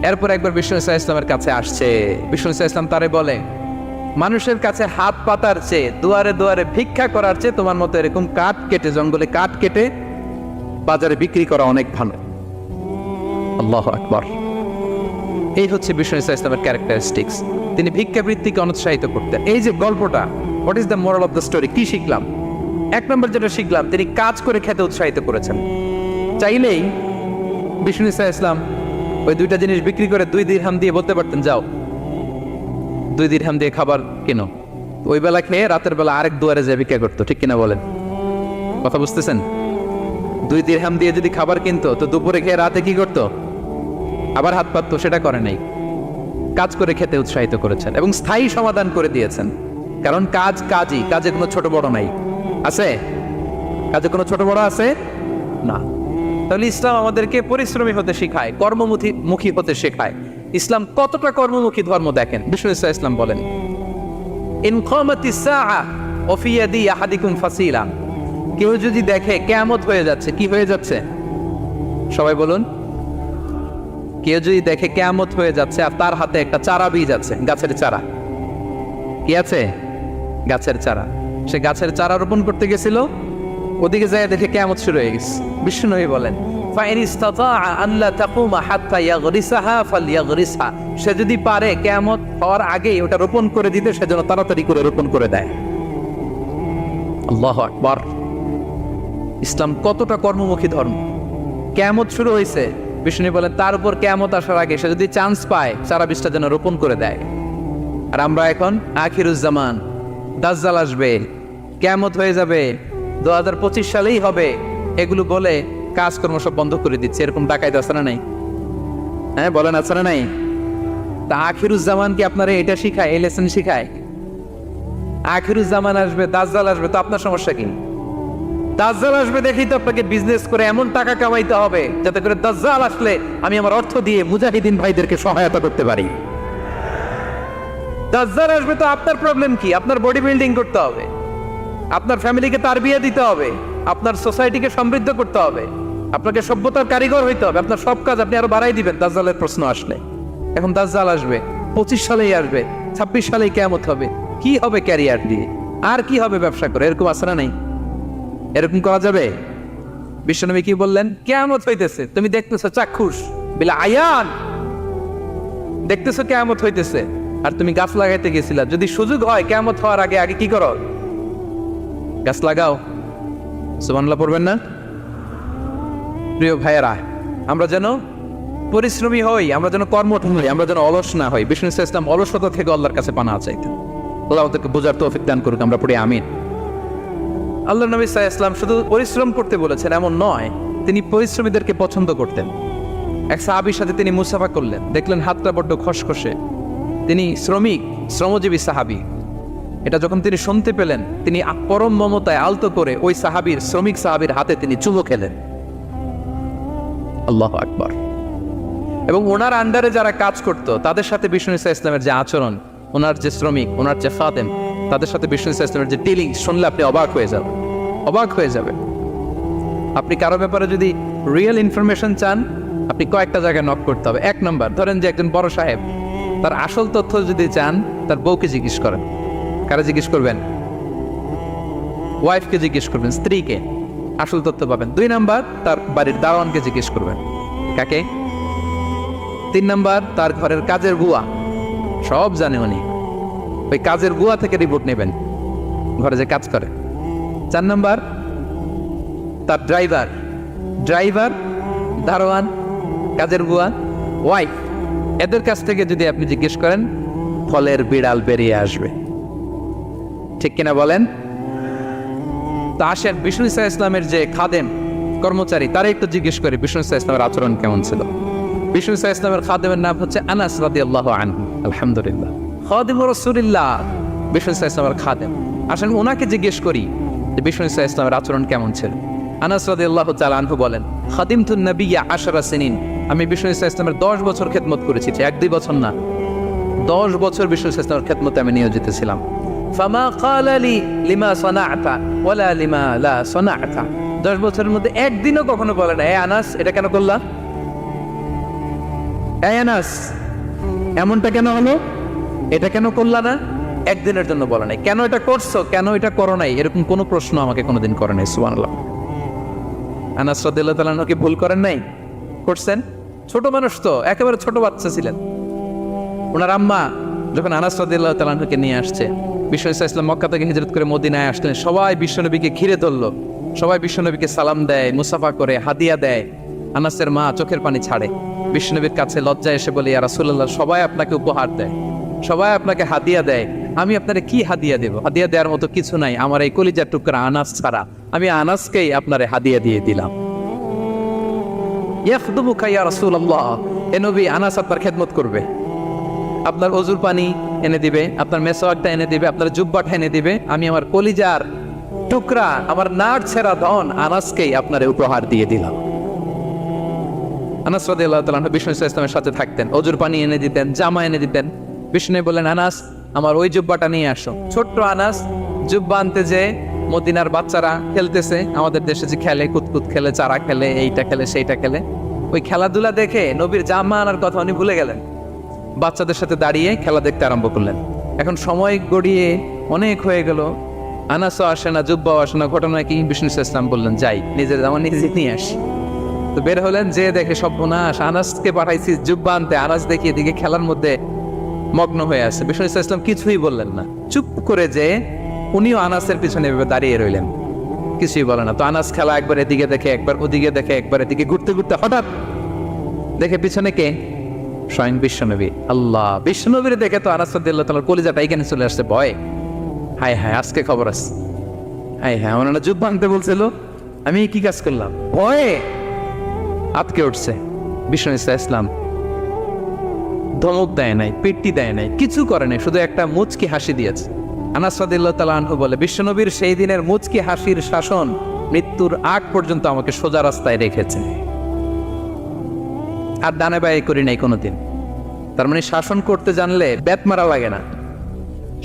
এরপর একবার বিষ্ণু ইসলামের কাছে আসছে। বিষ্ণু ইসলাম তারে বলে, মানুষের কাছে হাত পাতার চেয়ে, দুয়ারে দুয়ারে ভিক্ষা করার চেয়ে তোমার মতো এরকম কাঠ কেটে, জঙ্গলে কাঠ কেটে বাজারে বিক্রি করা অনেক ভালো। আল্লাহু আকবার। এই হচ্ছে বিষ্ণু ইসলামের ক্যারেক্টারিস্টিক্স। তিনি ভিক্ষাবৃত্তিকে অনুৎসাহিত করতেন। এই যে গল্পটা, what is the moral of the story? কি শিখলাম? 1 নম্বর যেটা শিখলাম, তিনি কাজ করে খেতে উৎসাহিত করেছেন। চাইলেই বিষ্ণু ইসলাম ওই দুইটা জিনিস বিক্রি করে 2 দিরহাম দিয়ে বলতে পারতেন যাও 2 দিরহাম দিয়ে খাবার কেনো, ওই বেলা খেয়ে রাতের বেলা আরেক দুয়ারে যে ভিক্ষা করতো, ঠিক কিনা বলেন? কথা বুঝতেছেন? 2 দিরহাম দিয়ে যদি খাবার কিনতো তো দুপুরে খেয়ে রাতে কি করতো? আবার হাত পাততো। সেটা করে নাই, কাজ করে খেতে উৎসাহিত করেছেন এবং স্থায়ী সমাধান করে দিয়েছেন। কারণ কাজই, কাজে কোনো ছোট বড় নাই। আছে? কাজে কোনো ছোট বড় আছে না। তাহলে ইসলাম আমাদেরকে পরিশ্রমী হতে শেখায়, কর্মমুখী হতে শেখায়। ইসলাম কতটা কর্মমুখী ধর্ম দেখেন। বিষ্ণু ইসলাম বলেন, ইন কামাতিস সাআ ওয়া ফি ইয়াদি আহাদিকুম ফাসিলা। কেউ যদি দেখে কিয়ামত হয়ে যাচ্ছে, কি হয়ে যাচ্ছে? সবাই বলুন। কেউ যদি দেখে কিয়ামত হয়ে যাচ্ছে আর তার হাতে একটা চারা বীজ আছে, গাছের চারা। কি আছে? গাছের চারা। সে গাছের চারা রোপণ করতে গেছিল, ওদিকে যায় দেখে কিয়ামত শুরু হয়ে গেছে। বিষ্ণু নবী বলেন, ফাইন ইসতাতাআ আন লা তাকুমা হাত্তা ইয়াগরিসাহা ফালইয়াগরিসহা। সে যদি পারে কিয়ামত হওয়ার আগেই ওটা রোপণ করে দিতে, সেজন্য তাড়াতাড়ি করে রোপণ করে দেয়। আল্লাহু আকবার। ইসলাম কতটা কর্মমুখী ধর্ম। কিয়ামত শুরু হয়েছে, বিষ্ণু বলেন তার উপর কিয়ামত আসার আগে সে যদি চান্স পায় চারা বীজটা যেন রোপণ করে দেয়। আর আমরা এখন আখিরুজ্জামান, দাজ্জাল আসবে, কিয়ামত হয়ে যাবে, 2025 সালেই হবে, এগুলো বলে কাজকর্ম সব বন্ধ করে দিচ্ছে। এরকম ডাকাইতে আছে না নাই? হ্যাঁ বলেন, আছে না নাই? তা আখিরুজ্জামান কি আপনারা এটা শিখায়, এই লেসন শিখায়? আখিরুজ্জামান আসবে, দাজ্জাল আসবে, তো আপনার সমস্যা কি? দাজ্জাল আসবে দেখেই তো আপনাকে বিজনেস করে এমন টাকা কামাইতে হবে যাতে করে দাজ্জাল আসলে আমি আমার অর্থ দিয়ে মুজাহিদিন ভাইদেরকে সহায়তা করতে পারি। দাজ্জাল আসবে তো আপনার প্রবলেম কি? আপনার বডি বিল্ডিং করতে হবে, আপনার ফ্যামিলিকে তারবিয়া দিতে হবে, আপনার সোসাইটিকে সমৃদ্ধ করতে হবে, আপনাকে সভ্যতার কারিগর হইতে হবে। আপনার সব কাজ আপনি আরো বাড়াই দিবেন দাজ্জালের প্রশ্ন আসলে। এখন দাজ্জাল আসবে, 25 সালেই আসবে, 26 সালেই কিয়ামত হবে। কি হবে ক্যারিয়ার দিয়ে? আর কি হবে ব্যবসা করে? এরকম আছে না নাই? এরকম করা যাবে? বিশ্বনবী কি বললেন? কিয়ামত হইতেছে, তুমি দেখতেছো চাক্ষুষ বিলা আয়ান, দেখতেছো কিয়ামত হইতেছে, আর তুমি গাছ লাগাইতে গেছিলা। যদি সুযোগ হয় কিয়ামত হওয়ার আগে আগে কি করো? গাছ লাগাও। সুবহানাল্লাহ পড়বেন না? প্রিয় ভাইয়েরা, আমরা যেন পরিশ্রমী হই, আমরা যেন কর্মঠ হই, আমরা যেন অলস না হই। বিষ্ণু ইসলাম অলসতা থেকে আল্লাহর কাছে পানা চাইতেন। আল্লাহ আমাদেরকে বোঝার তৌফিক দান করুক, আমরা পড়ি আমিন। আল্লাহ নবী সাল্লাল্লাহু আলাইহি ওয়াসাল্লাম শুধু পরিশ্রম করতে বলেছেন এমন নয়, তিনি পরিশ্রমীদেরকে পছন্দ করতেন। এক সাহাবীর সাথে তিনি মুসাফা করলেন, দেখলেন হাতটা বড্ড খসখসে, তিনি শ্রমজীবী সাহাবী। এটা যখন তিনি শুনতে পেলেন, তিনি পরম মমতায় আলতো করে ওই শ্রমিক সাহাবীর হাতে তিনি চুমো খেলেন। আল্লাহু আকবার। এবং ওনার আন্ডারে যারা কাজ করত তাদের সাথে বিষ্ণু ইসলামের যে আচরণ, ওনার যে শ্রমিক, ওনার যে খাদেম, তাদের সাথে বিষ্ণু ইসলামের যে ডিলিং শুনলে আপনি অবাক হয়ে যাবেন। আপনি কারো ব্যাপারে যদি রিয়েল ইনফরমেশন চান, আপনি কয়েকটা জায়গায় নক করতে হবে। 1 নম্বর, ধরেন যে একজন বড় সাহেব, তার আসল তথ্য যদি চান তার বউকে জিজ্ঞেস করেন। কারা জিজ্ঞেস করবেন? ওয়াইফকে জিজ্ঞেস করবেন, স্ত্রীকে, আসল তথ্য পাবেন। 2 নম্বর, তার বাড়ির দারোয়ানকে জিজ্ঞেস করবেন। কাকে? 3 নম্বর, তার ঘরের কাজের বুয়া, সব জানে উনি, ওই কাজের বুয়া থেকে রিপোর্ট নেবেন, ঘরে যে কাজ করে। 4 নম্বর, তার ড্রাইভার, দারোয়ান, কাজের বুয়া, ওয়াইফ, এদের কাছ থেকে যদি আপনি জিজ্ঞেস করেন, ফলের বিড়াল বেরিয়ে আসবে। ঠিক কিনা বলেন? তা আসেন বিষ্ণু ইসলামের যে খাদেম, কর্মচারী, তারা একটু জিজ্ঞেস করে বিষ্ণু ইসলামের আচরণ কেমন ছিল। বিষ্ণু ইসলামের খাদেমের নাম হচ্ছে আনাস রাদিয়াল্লাহু আনহু। আলহামদুলিল্লাহ, খাদিমুর রাসূলিল্লাহ, বিষ্ণু ইসলামের খাদেম। আসেন ওনাকে জিজ্ঞেস করি যে বিষ্ণু ইসলামের আচরণ কেমন ছিল। আনাস রাদিয়াল্লাহু তাআলা আনহু বলেন, খাদিমতুন নবিয়্যা 10 সিনিন, আমি বিষ্ণু ইসলামের 10 বছর খেদমত করেছি। 1-2 বছর না, 10 বছর বিষ্ণু ইসলামের খেদমতে আমি নিয়োজিত ছিলাম। ফামা ক্বালা লি লিমা সানা'তা ওয়ালা লিমা লা সানা'তা, 10 বছরের মধ্যে একদিনও কখনো বলে না, এ আনাস এটা কেন করলা, এ আনাস এমনটা কেন হলো, এটা কেন করলা না, একদিনের জন্য বলে নাই। কেন এটা করছো, কেন এটা করো নাই, এরকম কোনো প্রশ্ন আমাকে কোনোদিন করে নাই। সুবহানাল্লাহ। আনাস রাদিয়াল্লাহু তাআলা কি ভুল করেন নাই? করছেন। ছোট মানুষ তো, একেবারে ছোট বাচ্চা ছিলেন। ওনার আম্মা যখন আনাস রাদিয়াল্লাহু তাআলাকে নিয়ে আসছে, বিষ্ণু ইসলাম মক্কা থেকে হিজরত করে মদিনায় আসলেন, সবাই বিশ্বনবীকে ঘিরে ধরলো। সবাই বিশ্বনবীকে সালাম দেয়, মুসাফা করে, হাদিয়া দেয়। আনাসের মা চোখের পানি ছাড়ে, বিশ্বনবীর কাছে লজ্জায় এসে বলে, ইয়া রাসূলুল্লাহ, সবাই আপনাকে উপহার দেয়, সবাই আপনাকে হাদিয়া দেয়, আমি আপনারে কি হাদিয়া দেব? হাদিয়া দেওয়ার মতো কিছু নাই আমার এই কলিজার টুকরা আনাস ছাড়া। আমি আনাসকেই আপনারে হাদিয়া দিয়ে দিলাম। ইয়াখদুমুকা ইয়া রাসূলুল্লাহ, এ নবী, আনাস আপনার খেদমত করবে, আপনার ওযুর পানি এনে দিবে, আপনার মেসওয়াকটা এনে দিবে, আপনার জুব্বাটা এনে দিবে। আমি আমার কলিজার টুকরা, আমার নাড় ছেঁড়া ধন আনাসকেই আপনারে উপহার দিয়ে দিলাম। আনাস রাদিয়াল্লাহু তাআলা বিষ্ণু ইসলামের সাথে থাকতেন, ওযুর পানি এনে দিতেন, জামা এনে দিতেন। বিষ্ণু বললেন, আনাস, আমার ওই জুব্বাটা নিয়ে আসো। ছোট্ট আনাস জুব্বা আনতে যে মদিনার বাচ্চারা খেলতেছে, আমাদের দেশে যে খেলে, কুতকুত খেলে, চারা খেলে, এইটা খেলে, সেইটা খেলে, ওই খেলাধুলা দেখে নবীর জামা আনার কথা উনি ভুলে গেলেন। বাচ্চাদের সাথে দাঁড়িয়ে খেলা দেখতে আরম্ভ করলেন। এখন সময় গড়িয়ে অনেক হয়ে গেল, আনাসও আসে না, জুব্বাও আসে না। ঘটনা কি? বিষ্ণু ইসলাম বললেন, যাই, নিজের জামা নিজে নিয়ে আসি। তো বের হলেন, যে দেখে সর্বনাশ, আনাসকে পাঠাইছি জুব্বা আনতে, আনাস দেখি এদিকে খেলার মধ্যে মগ্ন হয়ে আছে। বিষ্ণু ইসলাম কিছুই বললেন না, চুপ করে যে উনিও আনাসের পিছনে এভাবে দাঁড়িয়ে রইলেন, কিছুই বলে না। তো আনাস খেলা একবার এদিকে দেখে, একবার ওদিকে দেখে, একবার এদিকে ঘুরতে ঘুরতে হঠাৎ দেখে পিছনে কে? স্বয়ং বিশ্বনবী। আল্লাহ, বিশ্বনবীর দেখে তো আনাস রাদিয়াল্লাহু তাআলার কলিজাটা এখানে চলে আসছে ভয়। হায় হায়, আজকে খবর আছে। হায় হায়, আমার না জুব্বা আনতে বলছিল, আমি কি কাজ করলাম? ভয়ে আটকে উঠছে। বিষ্ণু ইসলাম ধমক দেয় নাই, পেট্টি দেয় নাই, কিছু করে নাই, শুধু একটা মুচকি হাসি দিয়েছে। আনাস রাদিয়াল্লাহু তাআলা আনহু বলে, বিশ্বনবীর সেই দিনের মুচকি হাসির শাসন মৃত্যুর আগ পর্যন্ত আমাকে সোজা রাস্তায় রেখেছে, আর ডানে বায়ে করি নাই কোনোদিন। তার মানে শাসন করতে জানলে বেত মারা লাগে না,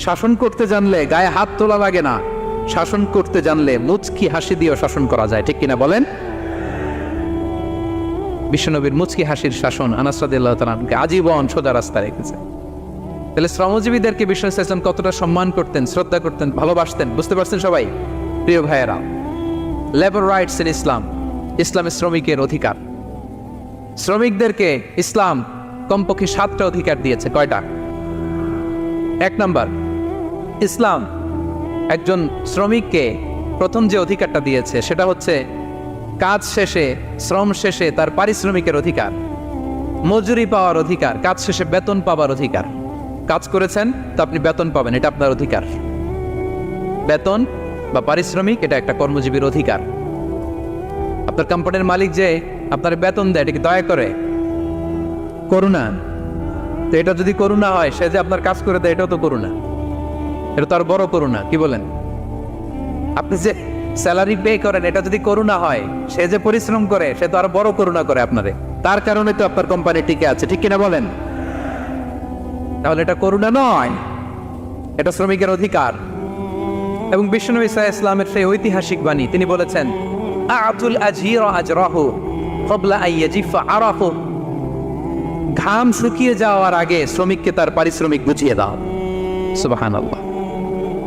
শাসন করতে জানলে গায়ে হাত তোলা লাগে না, শাসন করতে জানলে মুচকি হাসি দিয়েও শাসন করা যায়, ঠিক কিনা বলেন? বিশ্বনবীর মুচকি হাসির শাসন আনাস রাদিয়াল্লাহু তাআলা আনহুকে আজীবন সোজা রাস্তা রেখেছে। তাহলে শ্রমজীবীদেরকে বিষ্ণু ইসলাম কতটা সম্মান করতেন, শ্রদ্ধা করতেন, ভালোবাসতেন, বুঝতে পারছেন সবাই? প্রিয় ভাইয়েরা, লেবার রাইটস ইন ইসলাম, ইসলামের শ্রমিকের অধিকার। শ্রমিকদেরকে ইসলাম কমপক্ষে 7টা অধিকার দিয়েছে। কয়টা? 1 নাম্বার, ইসলাম একজন শ্রমিককে প্রথম যে অধিকারটা দিয়েছে সেটা হচ্ছে কাজ শেষে, শ্রম শেষে তার পারিশ্রমিকের অধিকার, মজুরি পাওয়ার অধিকার, কাজ শেষে বেতন পাওয়ার অধিকার। কাজ করেছেন তো আপনি বেতন পাবেন, এটা আপনার অধিকার। বেতন বা পারিশ্রমিক এটা একটা কর্মজীবীর অধিকার। আপনার কোম্পানির মালিক যে আপনার বেতন দেয়, এটা কি দয়া করে? করুণা। তো এটা যদি করুণা হয়, সে যে আপনার কাজ করে দেয়, এটাও তো করুণা, এটা তো আর বড় করুণা। কি বলেন? আপনি যে স্যালারি পে করেন, এটা যদি করুণা হয়, সে যে পরিশ্রম করে, সে তো আরো বড় করুণা করে আপনারে, তার কারণে তো আপনার কোম্পানি টিকে আছে, ঠিক কিনা বলেন? তাহলে এটা করুণা নয়, এটা শ্রমিকের অধিকার। এবং বিষ্ণু ঈসা ইসলামের সেই ঐতিহাসিক বাণী, তিনি বলেছেন, আতুল আজীর আজরাহু ক্বাবলা আন ইয়াজিফা আরাফু, ঘাম শুকিয়ে যাওয়ার আগে শ্রমিককে তার পারিশ্রমিক বুঝিয়ে দাও। সুবহানাল্লাহ,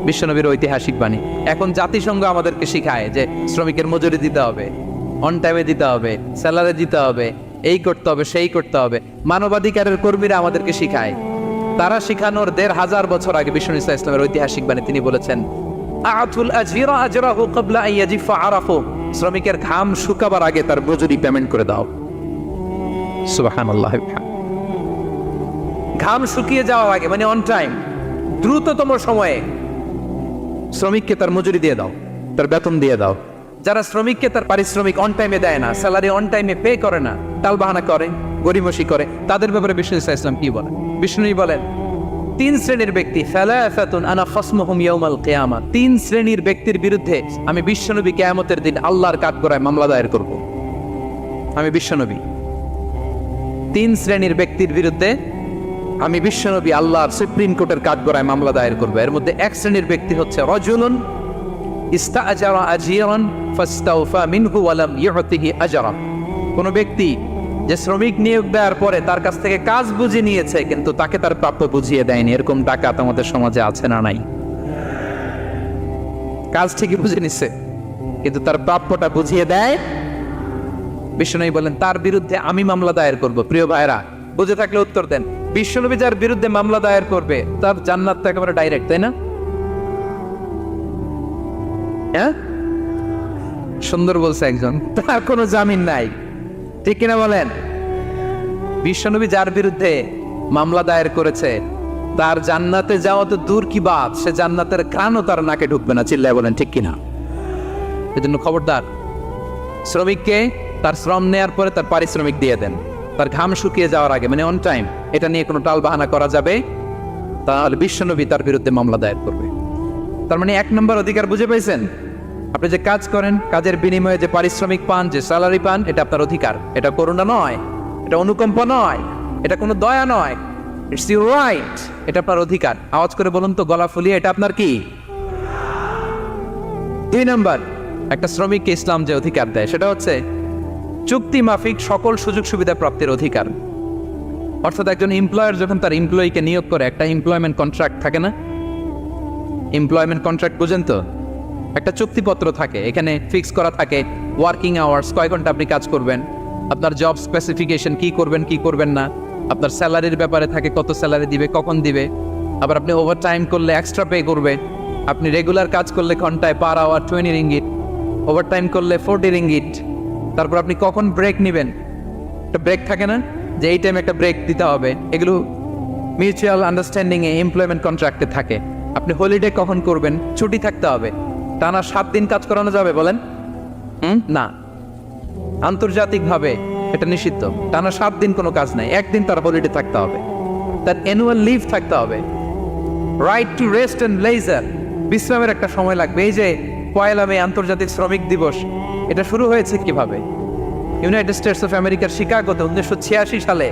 বিশ্বনবীর ঐতিহাসিক বাণী। এখন জাতিসংঘ আমাদেরকে শিখায় যে শ্রমিকের মজুরি দিতে হবে, অন টাইমে দিতে হবে, স্যালারি দিতে হবে, এই করতে হবে, সেই করতে হবে। মানবাধিকারের কর্মীরা আমাদেরকে শিখায়, তারা শিখানোর 1500 বছর আগে বিষ্ণু ঈসা ইসলামের ঐতিহাসিক বাণী, তিনি বলেছেন, আতুল আজীরা আজরাহু ক্বাবলা আন ইয়াজিফা আরাফু, শ্রমিকের ঘাম শুকাবার আগে তার মজুরি পেমেন্ট করে দাও। সুবহানাল্লাহ। ঘাম শুকিয়ে যাওয়ার আগে মানে অন টাইম, দ্রুততম সময়ে শ্রমিককে তার মজুরি দিয়ে দাও, তার বেতন দিয়ে দাও। যারা শ্রমিককে তার পারিশ্রমিক অন টাইমে দেয় না, স্যালারি অন টাইমে পে করে না, টালবাহানা করে, গরিমসি করে, তাদের ব্যাপারে বিষ্ণু ঈসা ইসলাম কি বলেন? বিষ্ণুই বলেন, 3 শ্রেণীর ব্যক্তি, সালাসাতুন আনা খাসমুহুম ইয়াউমাল কিয়ামা, 3 শ্রেণীর ব্যক্তির বিরুদ্ধে আমি বিশ্বনবী কিয়ামতের দিন আল্লাহর কাঠগড়ায় মামলা দায়ের করব। আমি বিশ্বনবী 3 শ্রেণীর ব্যক্তির বিরুদ্ধে আমি বিশ্বনবী আল্লাহর সুপ্রিম কোর্টের কাঠগড়ায় মামলা দায়ের করব। এর মধ্যে 1 শ্রেণীর ব্যক্তি হচ্ছে রাজুলুন ইস্তাআজারা আজীরান ফাস্তাওফা মিনহু ওয়া লাম ইউতিহি আজরা, কোন ব্যক্তি যে শ্রমিক নিয়োগ দেওয়ার পরে তার কাছ থেকে কাজ বুঝে নিয়েছে কিন্তু তাকে তার প্রাপ্য বুঝিয়ে দেয়নি। এরকম ডাকাত আমাদের সমাজে আছে না নাই? কাজ ঠিকই বুঝে নিচ্ছে কিন্তু তার প্রাপ্যটা বুঝিয়ে দেয়। বিশ্বনবী বলেন, তার বিরুদ্ধে আমি মামলা দায়ের করব। প্রিয় ভাইরা, বুঝে থাকলে উত্তর দেন। বিশ্বনবী যার বিরুদ্ধে মামলা দায়ের করবে তার জান্নাত তো একেবারে ডাইরেক্ট, তাই না? হ্যাঁ, সুন্দর বলছে একজন, তার কোনো জামিন নাই, ঠিক কিনা বলেন? বিশ্বনবী যার বিরুদ্ধে মামলা দায়ের করেছে তার জান্নাতে যাওয়া তো দূর কি বাত, সে জান্নাতের ঘ্রাণও তার নাকে ঢুকবে না, চিল্লায় বলেন ঠিক কিনা? এজন্য খবরদার, শ্রমিককে তার শ্রম নেয়ার পরে তার পারিশ্রমিক দিয়ে দেন, তার ঘাম শুকিয়ে যাওয়ার আগে, মানে অন টাইম। এটা নিয়ে কোনো টাল বাহানা করা যাবে, তাহলে বিশ্বনবী তার বিরুদ্ধে মামলা দায়ের করবে। তার মানে 1 নম্বর অধিকার বুঝে পেয়েছেন? আপনি যে কাজ করেন, কাজের বিনিময়ে যে পারিশ্রমিক পান, যে স্যালারি পান, এটা আপনার অধিকার। এটা করুণা নয়, এটা অনুকম্প নয়, এটা কোনো দয়া নয়, ইটস ইউর রাইট, এটা আপনার অধিকার। আওয়াজ করে বলুন তো, গলা ফুলিয়ে, এটা আপনার কি? 2 নম্বর, একটা শ্রমিককে ইসলাম যে অধিকার দেয় সেটা হচ্ছে চুক্তি মাফিক সকল সুযোগ সুবিধা প্রাপ্তির অধিকার। অর্থাৎ একজন এমপ্লয়ার যখন তার এমপ্লয়িকে নিয়োগ করে, একটা এমপ্লয়মেন্ট কন্ট্রাক্ট থাকে না? এমপ্লয়মেন্ট কন্ট্রাক্ট বুঝেন তো? একটা চুক্তিপত্র থাকে, এখানে ফিক্স করা থাকে ওয়ার্কিং আওয়ার্স, কয় ঘন্টা আপনি কাজ করবেন, আপনার জব স্পেসিফিকেশন, কি করবেন কি করবেন না, আপনার স্যালারির ব্যাপারে থাকে, কত স্যালারি দিবে, কখন দিবে, আবার আপনি ওভার টাইম করলে এক্সট্রা পে করবে, আপনি রেগুলার কাজ করলে ঘন্টায় per hour 20 ringgit, overtime করলে 40 রিঙ্গিট। তারপর আপনি কখন ব্রেক নেবেন, একটা ব্রেক থাকে না যে এই টাইমে একটা ব্রেক দিতে হবে, এগুলো মিউচুয়াল আন্ডারস্ট্যান্ডিংয়ে এমপ্লয়মেন্ট কন্ট্রাক্টে থাকে। আপনি হলিডে কখন করবেন, ছুটি থাকতে হবে, টানা 7 দিন কাজ করানো যাবে বলেন? না, আন্তর্জাতিকভাবে এটা নিষিদ্ধ। টানা 7 দিন কোনো কাজ নাই, 1 দিন তার হলিডে থাকতে হবে, তার অ্যানুয়াল লিভ থাকতে হবে। Right to rest and leisure, বিশ্রামের একটা সময় লাগবে। এই যে 1 মে আন্তর্জাতিক শ্রমিক দিবস, এটা শুরু হয়েছে কিভাবে? ইউনাইটেড স্টেটস অফ আমেরিকার শিকাগোতে 1986 সালে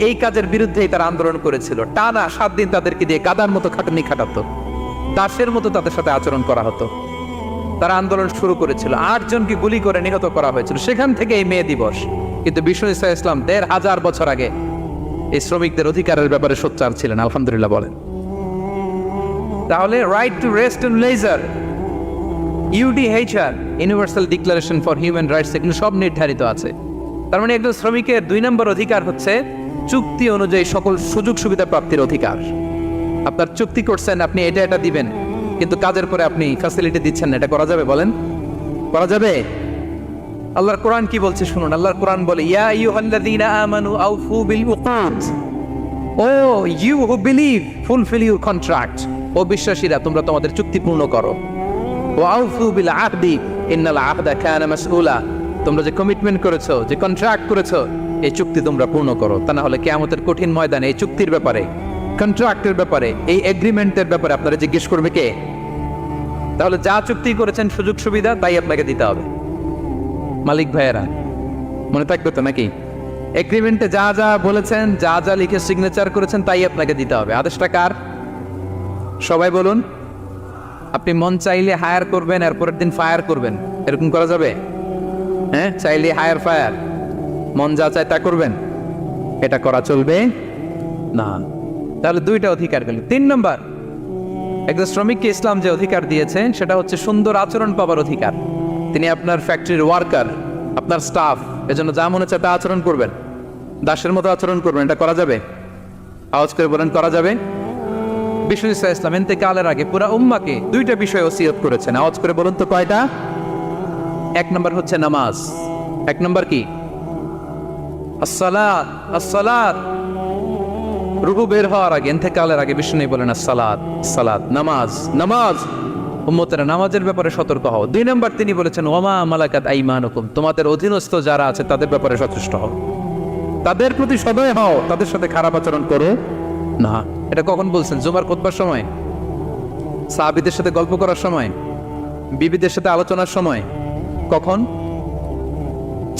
এই কাজের বিরুদ্ধেই তারা আন্দোলন করেছিল। টানা 7 দিন তাদেরকে দিয়ে গাদার মতো খাটুনি খাটাতো, দাসের মতো তাদের সাথে আচরণ করা হতো। তারা আন্দোলন শুরু করেছিল, 8 জনকে গুলি করে নিহত করা হয়েছিল। সেখান থেকে এই মে দিবস। কিন্তু বিশ্ব ইসলাম 1500 বছর আগে এই শ্রমিকদের অধিকারের ব্যাপারে সোচ্চার ছিলেন, আলহামদুলিল্লাহ বলেন। তাহলে right to rest and leisure, UDHR, universal declaration for human rights, এগুলো সব নির্ধারিত আছে। তার মানে একজন শ্রমিকের 2 নম্বর অধিকার হচ্ছে চুক্তি অনুযায়ী সকল সুযোগ সুবিধা প্রাপ্তির অধিকার। আপনার চুক্তি করছেন, আপনি এটা এটা দিবেন, কিন্তু কাজের পরে আপনি ফ্যাসিলিটি দিচ্ছেন না, এটা করা যাবে বলেন? করা যাবে? আল্লাহর কোরআন কি বলছে শুনুন। আল্লাহর কোরআন বলে, ইয়া আইয়ুহাল্লাযীনা আমানু আউফু বিল উকুদ, O you who believe fulfil your contract, ও বিশ্বাসীরা তোমরা তোমাদের চুক্তি পূর্ণ করো। ওয়া আউফু বিল আহদি ইন্নাল আহদা কানা মাসউলা, তোমরা যে কমিটমেন্ট করেছো, যে কন্ট্রাক্ট করেছো, এই চুক্তি তোমরা পূর্ণ করো। তা না হলে কিয়ামতের কঠিন ময়দানে এই চুক্তির ব্যাপারে, কন্ট্রাক্টের ব্যাপারে, এই এগ্রিমেন্টের ব্যাপারে আপনারা জিজ্ঞেস করবে কে? তাহলে যা চুক্তি করেছেন সুযোগ সুবিধা, তাই আপনাকে দিতে হবে। মালিক ভাইয়েরা মনে থাকবে তো নাকি? এগ্রিমেন্টে যা যা বলেছেন, যা যা লিখে সিগনেচার করেছেন, তাই আপনাকে দিতে হবে। আদেশটা কার? সবাই বলুন। আপনি মন চাইলে হায়ার করবেন, এরপরের দিন ফায়ার করবেন, এরকম করা যাবে? হ্যাঁ, চাইলে হায়ার ফায়ার, মন যা চায় তা করবেন, এটা করা চলবে না। তাহলে 2টা অধিকার গেল। 3 নম্বর, একজন শ্রমিককে ইসলাম যে অধিকার দিয়েছে সেটা হচ্ছে সুন্দর আচরণ পাবার অধিকার। তিনি আপনার ফ্যাক্টরির ওয়ার্কার, আপনার স্টাফ, এজন্য যা মনে হচ্ছে তা আচরণ করবেন, দাসের মতো আচরণ করবেন। এটা করা যাবে? আওয়াজ করে বলেন, করা যাবে? বিষ্ণু ইসলাম ইন্তেকালের আগে পুরা উম্মাকে 2টা বিষয় ওসিয়ত করেছেন। আওয়াজ করে বলুন তো কয়টা? 1 নম্বর হচ্ছে নামাজ। 1 নম্বর কি? আসসালাত। আসসালাত, রুহু বের হওয়ার আগে, ইন্তেকালের আগে বিষ্ণু বলেন আসসালাত, সালাত, নামাজ, নামাজ। উম্মতেরা নামাজের ব্যাপারে সতর্ক হও। 2 নম্বর তিনি বলেছেন ওয়ামা মালাকাত আইমানুকুম, তোমাদের অধীনস্থ যারা আছে তাদের ব্যাপারে সচেষ্ট হও, তাদের প্রতি সদয় হও, তাদের সাথে খারাপ আচরণ করো না। এটা কখন বলছেন? জুমার খুতবার সময়, সাহাবীদের সাথে গল্প করার সময়, বিবিদের সাথে আলোচনার সময়। কখন?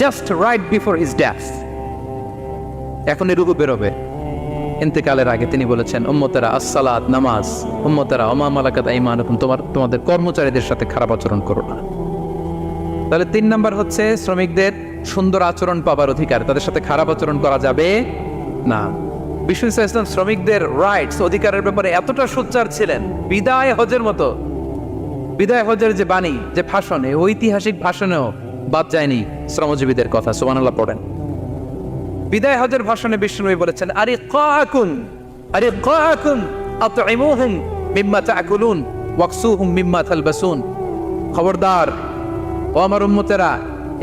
Just right before his death. এখনই রুহু বেরোবে, ইন্তেকালের আগে তিনি বলেছেন উম্মতেরা আসসালাত, নামাজ, উম্মতেরা ওমা মালাকাত আইমানুকুম, তোমাদের কর্মচারীদের সাথে খারাপ আচরণ করো না। তাহলে 3 নম্বর হচ্ছে শ্রমিকদের সুন্দর আচরণ পাবার অধিকার, তাদের সাথে খারাপ আচরণ করা যাবে না। বিষ্ণু ইসলাম শ্রমিকদের রাইটস, অধিকারের ব্যাপারে এতটা সোচ্চার ছিলেন, বিদায় হজের মতো, বিদায় হজের যে বাণী, যে ভাষণ, এই ঐতিহাসিক ভাষণেও বাদ যায়নি শ্রমজীবীদের কথা। সুবহানাল্লাহ পড়েন। বিদায় হজের ভাষণে বিষ্ণু বলেছেন, আরিকাকুন আরিকাকুন আতইমুহুম মিম্মা তাকুলুন ওয়াকসুহুম মিম্মা তালবাসুন, খবরদার ও আমার উম্মতেরা,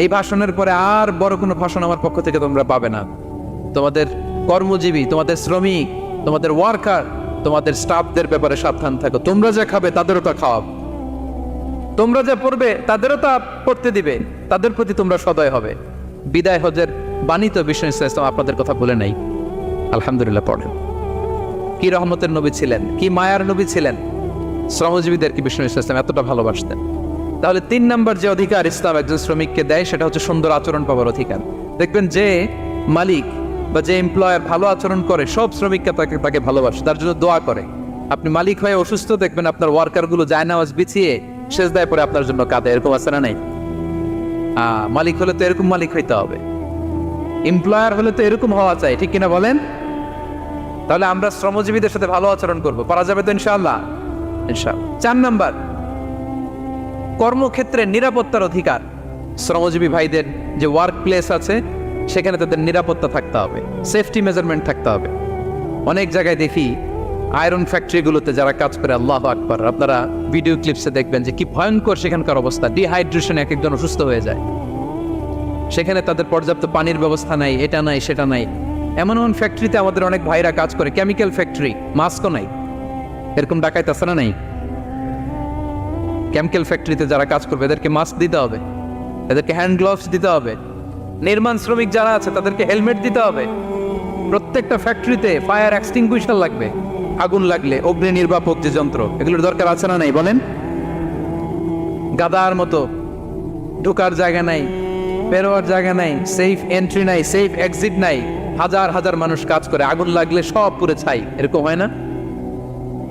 এই ভাষণের পরে আর বড় কোনো ভাষণ আমার পক্ষ থেকে তোমরা পাবে না। তোমাদের কর্মজীবী, তোমাদের শ্রমিক, তোমাদের ওয়ার্কার, তোমাদের স্টাফদের ব্যাপারে সাবধান থাকো। তোমরা যা খাবে তাদেরও তা খাওয়াবে, তোমরা যা পড়বে তাদেরও তা পড়তে দিবে, তাদের প্রতি তোমরা সদয় হবে। বিদায় হজের বাণী তো বিষ্ণু ইসলাম আপনাদের কথা বলে নাই, আলহামদুলিল্লাহ পড়েন। কি রহমতের নবী ছিলেন, কি মায়ার নবী ছিলেন, শ্রমজীবীদের কি বিষ্ণু ইসলাম এতটা ভালোবাসতেন। তাহলে 3 নম্বর যে অধিকার ইসলাম একজন শ্রমিককে দেয় সেটা হচ্ছে সুন্দর আচরণ পাওয়ার অধিকার। দেখবেন যে মালিক বা যে এমপ্লয়ার ভালো আচরণ করে সব শ্রমিককে তাকে ভালোবাসে, তার জন্য দোয়া করে। আপনি মালিক হয়ে অসুস্থ, দেখবেন আপনার ওয়ার্কারগুলো জায়নামাজ বিছিয়ে সেজদায় পড়ে আপনার জন্য কাঁদে, এরকম আছে না নাই? মালিক হলে তো এরকম মালিক হইতে হবে, এমপ্লয়ার হলে তো এরকম হওয়া চাই, ঠিক কিনা বলেন? তাহলে আমরা শ্রমজীবীদের সাথে ভালো আচরণ করব, পারা যাবে তো ইনশাআল্লাহ? ইনশাআল্লাহ। 4 নাম্বার, কর্মক্ষেত্রে নিরাপত্তার অধিকার। শ্রমজীবী ভাইদের যে ওয়ার্ক প্লেস আছে সেখানে তাদের নিরাপত্তা থাকতে হবে, সেফটি মেজারমেন্ট থাকতে হবে। অনেক জায়গায় দেখি আয়রন ফ্যাক্টরিগুলোতে যারা কাজ করে, আল্লাহু আকবার, আপনারা ভিডিও ক্লিপসে দেখবেন যে কি ভয়ঙ্কর সেখানকার অবস্থা। ডিহাইড্রেশনে এক একজন অসুস্থ হয়ে যায়, সেখানে তাদের পর্যাপ্ত পানির ব্যবস্থা নাই, এটা নাই সেটা নাই। এমন এমন ফ্যাক্টরিতে আমাদের অনেক ভাইরা কাজ করে, কেমিক্যাল ফ্যাক্টরি, মাস্কও নাই। এরকম ডাকাইত আছে না নাই? কেমিক্যাল ফ্যাক্টরিতে যারা কাজ করবে এদেরকে মাস্ক দিতে হবে, এদেরকে হ্যান্ড গ্লাভস দিতে হবে। নির্মাণ শ্রমিক যারা আছে তাদেরকে হেলমেট দিতে হবে। প্রত্যেকটা ফ্যাক্টরিতে ফায়ার এক্সটিংগুইশার লাগবে, আগুন লাগলে অগ্নি নির্বাপক যে যন্ত্র, এগুলোর দরকার আছে না নাই বলেন? গাদার মতো ঢোকার জায়গা নাই, বেরোয়ার জায়গা নাই, সেফ এন্ট্রি নাই, সেফ এক্সিট নাই। হাজার হাজার মানুষ কাজ করে, আগুন লাগলে সব পুরো ছাই। এরকম হয় না?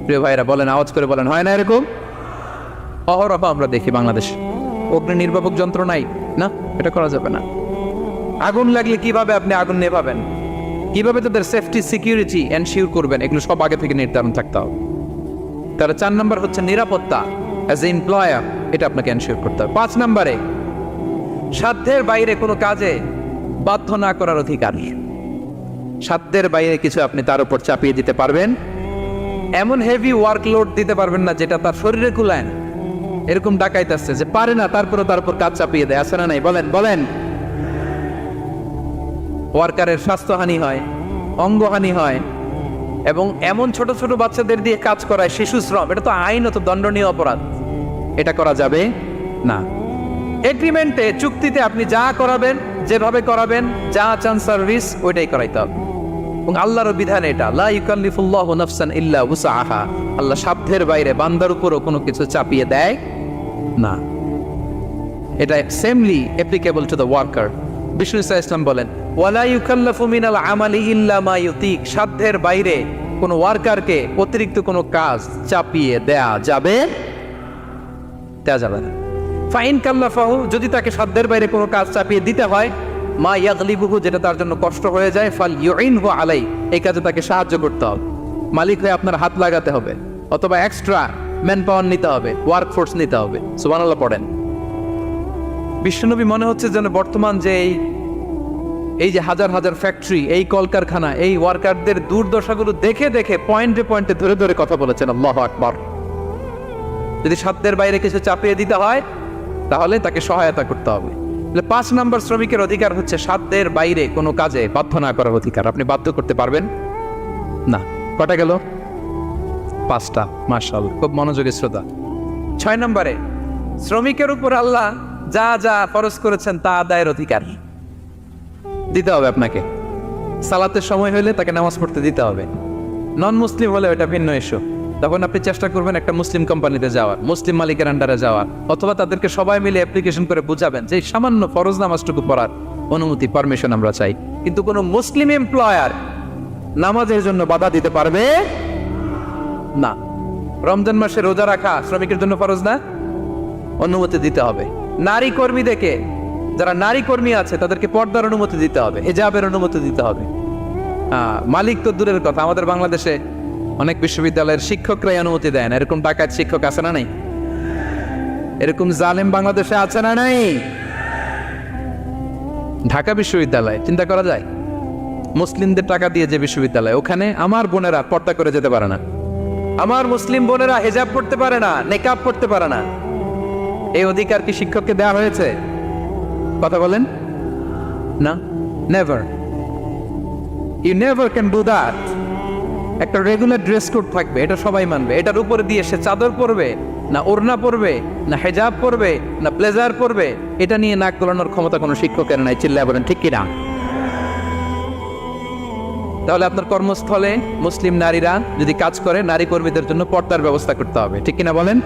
প্রিয় ভাইরা বলেন, আওয়াজ করে বলেন, হয় না এরকম? অহরহ আমরা দেখি বাংলাদেশে অগ্নি নির্বাপক যন্ত্র নাই, না, এটা করা যাবে না। আগুন লাগলে কিভাবে আপনি আগুন নেভাবেন, কিভাবে তাদের সেফটি সিকিউরিটি এনশিওর করবেন, এগুলো সব আগে থেকে নির্ধারণ থাকতে হবে। তাহলে 4 নাম্বার হচ্ছে নিরাপত্তা অ্যাজ এ এমপ্লয়ার, এটা আপনাকে এনশিওর করতে হবে। 5 নাম্বারে সাধ্যের বাইরে কোনো কাজে বাধ্য না করার অধিকার। সাধ্যের বাইরে কিছু আপনি তার উপর চাপিয়ে দিতে পারবেন, এমন হেভি ওয়ার্কলোড দিতে পারবেন না যেটা তার শরীরে কুলায় না। এরকম ডাকাইতে আসছে যে পারে না, তারপরে তার উপর কাজ চাপিয়ে দেয়, আছে না নাই? বলেন বলেন। ওয়ার্কারের স্বাস্থ্যহানি হয়, অঙ্গহানি হয়, এবং এমন ছোট ছোট বাচ্চাদের দিয়ে কাজ করায়, শিশু শ্রম, এটা তো আইনত দণ্ডনীয় অপরাধ, এটা করা যাবে না। এগ্রিমেন্টে, চুক্তিতে আপনি যা করাবেন, যেভাবে করাবেন, যা চান সার্ভিস, ওইটাই করাইতে হবে। এবং আল্লাহর বিধান এটা, লা ইউকাল্লিফুল্লাহু নাফসান ইল্লা উসআহা, আল্লাহ সাধ্যের বাইরে বান্দার উপরও কোনো কিছু চাপিয়ে দেয় না। এটা samely applicable to the worker. Bishnu Islam বলেন, ওয়ালা ইউকাল্লাফু মিনাল আমালি ইল্লা মা ইউতিক, সাধ্যের বাইরে কোনো ওয়ার্কারকে অতিরিক্ত কোনো কাজ চাপিয়ে দেয়া যাবে না। ফাইন কাল্লাফাহু, যদি তাকে সাধ্যের বাইরে কোনো কাজ চাপিয়ে দিতে হয়, মা ইয়াগলিবুহু, যেটা তার জন্য কষ্ট হয়ে যায়, ফাল ইউইনহু আলাই, এই কাজে তাকে সাহায্য করতে হবে। মালিক হয়ে আপনার হাত লাগাতে হবে, অথবা এক্সট্রা ম্যান পাওয়ার নিতে হবে, ওয়ার্ক ফোর্স নিতে হবে। সুবহানাল্লাহ পড়েন। বিশ্বনবী মনে হচ্ছে যেন বর্তমান যে এই যে হাজার হাজার ফ্যাক্টরি, এই কলকারখানা, এই ওয়ার্কারদের দুর্দশাগুলো দেখে দেখে পয়েন্টে পয়েন্টে ধরে ধরে কথা বলেছেন। আল্লাহু আকবার। যদি সাধ্যের বাইরে কিছু চাপিয়ে দিতে হয় তাহলে তাকে সহায়তা করতে হবে। 5 নাম্বার শ্রমিকের অধিকার হচ্ছে সাধ্যের বাইরে কোনো কাজে বাধ্য না করার অধিকার। আপনি বাধ্য করতে পারবেন না। কটা গেল? 5টা। মাশাআল্লাহ, খুব মনোযোগী শ্রোতা। 6 নম্বরে শ্রমিকের উপর আল্লাহ যা যা ফরজ করেছেন তা আদায়ের অধিকার দিতে হবে আপনাকে। সালাতের সময় হলে তাকে নামাজ পড়তে দিতে হবে। নন মুসলিম হলে এটা ভিন্ন ইস্যু, তখন আপনি চেষ্টা করবেন একটা মুসলিম কোম্পানিতে যাওয়ার, মুসলিম মালিকের আন্ডারে যাওয়ার, অথবা তাদেরকে সবাই মিলে অ্যাপ্লিকেশন করে বুঝাবেন যে সামান্য ফরজ নামাজটুকু পড়ার অনুমতি, পারমিশন আমরা চাই। কিন্তু কোনো মুসলিম এমপ্লয়ার নামাজের জন্য বাধা দিতে পারবে না। রমজান মাসে রোজা রাখা শ্রমিকের জন্য ফরজ না, অনুমতি দিতে হবে। নারী কর্মীদেরকে, যারা নারী কর্মী আছে তাদেরকে পর্দার অনুমতি দিতে হবে, হিজাবের অনুমতি দিতে হবে। মালিক তো দূরের কথা, আমাদের বাংলাদেশে অনেক বিশ্ববিদ্যালয়ের শিক্ষকরাই অনুমতি দেয় না। এরকম ডাকাত শিক্ষক আছে না নাই? এরকম জালেম বাংলাদেশে আছে না নাই? ঢাকা বিশ্ববিদ্যালয় চিন্তা করা যায়, মুসলিমদের টাকা দিয়ে যে বিশ্ববিদ্যালয়, ওখানে আমার বোনেরা পর্দা করে যেতে পারে না, আমার মুসলিম বোনেরা হিজাব পড়তে পারে না, নেকাব পড়তে পারে না। এই অধিকার কি শিক্ষককে দেওয়া হয়েছে? কথা বলেন না, never. You never can do that. একটা রেগুলার ড্রেস কোড থাকবে, এটা সবাই মানবে। এটার উপরে দিয়ে সে চাদর পরবে না ওড়না পরবে না হেজাব পরবে না ব্লেজার পরবে, এটা নিয়ে নাক গলানোর ক্ষমতা কোনো শিক্ষকের নাই। চিল্লায় বলেন ঠিক কিনা? তাহলে আপনার কর্মস্থলে মুসলিম নারীরা যদি কাজ করে, নারী কর্মীদের জন্য পর্দার ব্যবস্থা করতে হবে, ঠিক কিনা বলেন?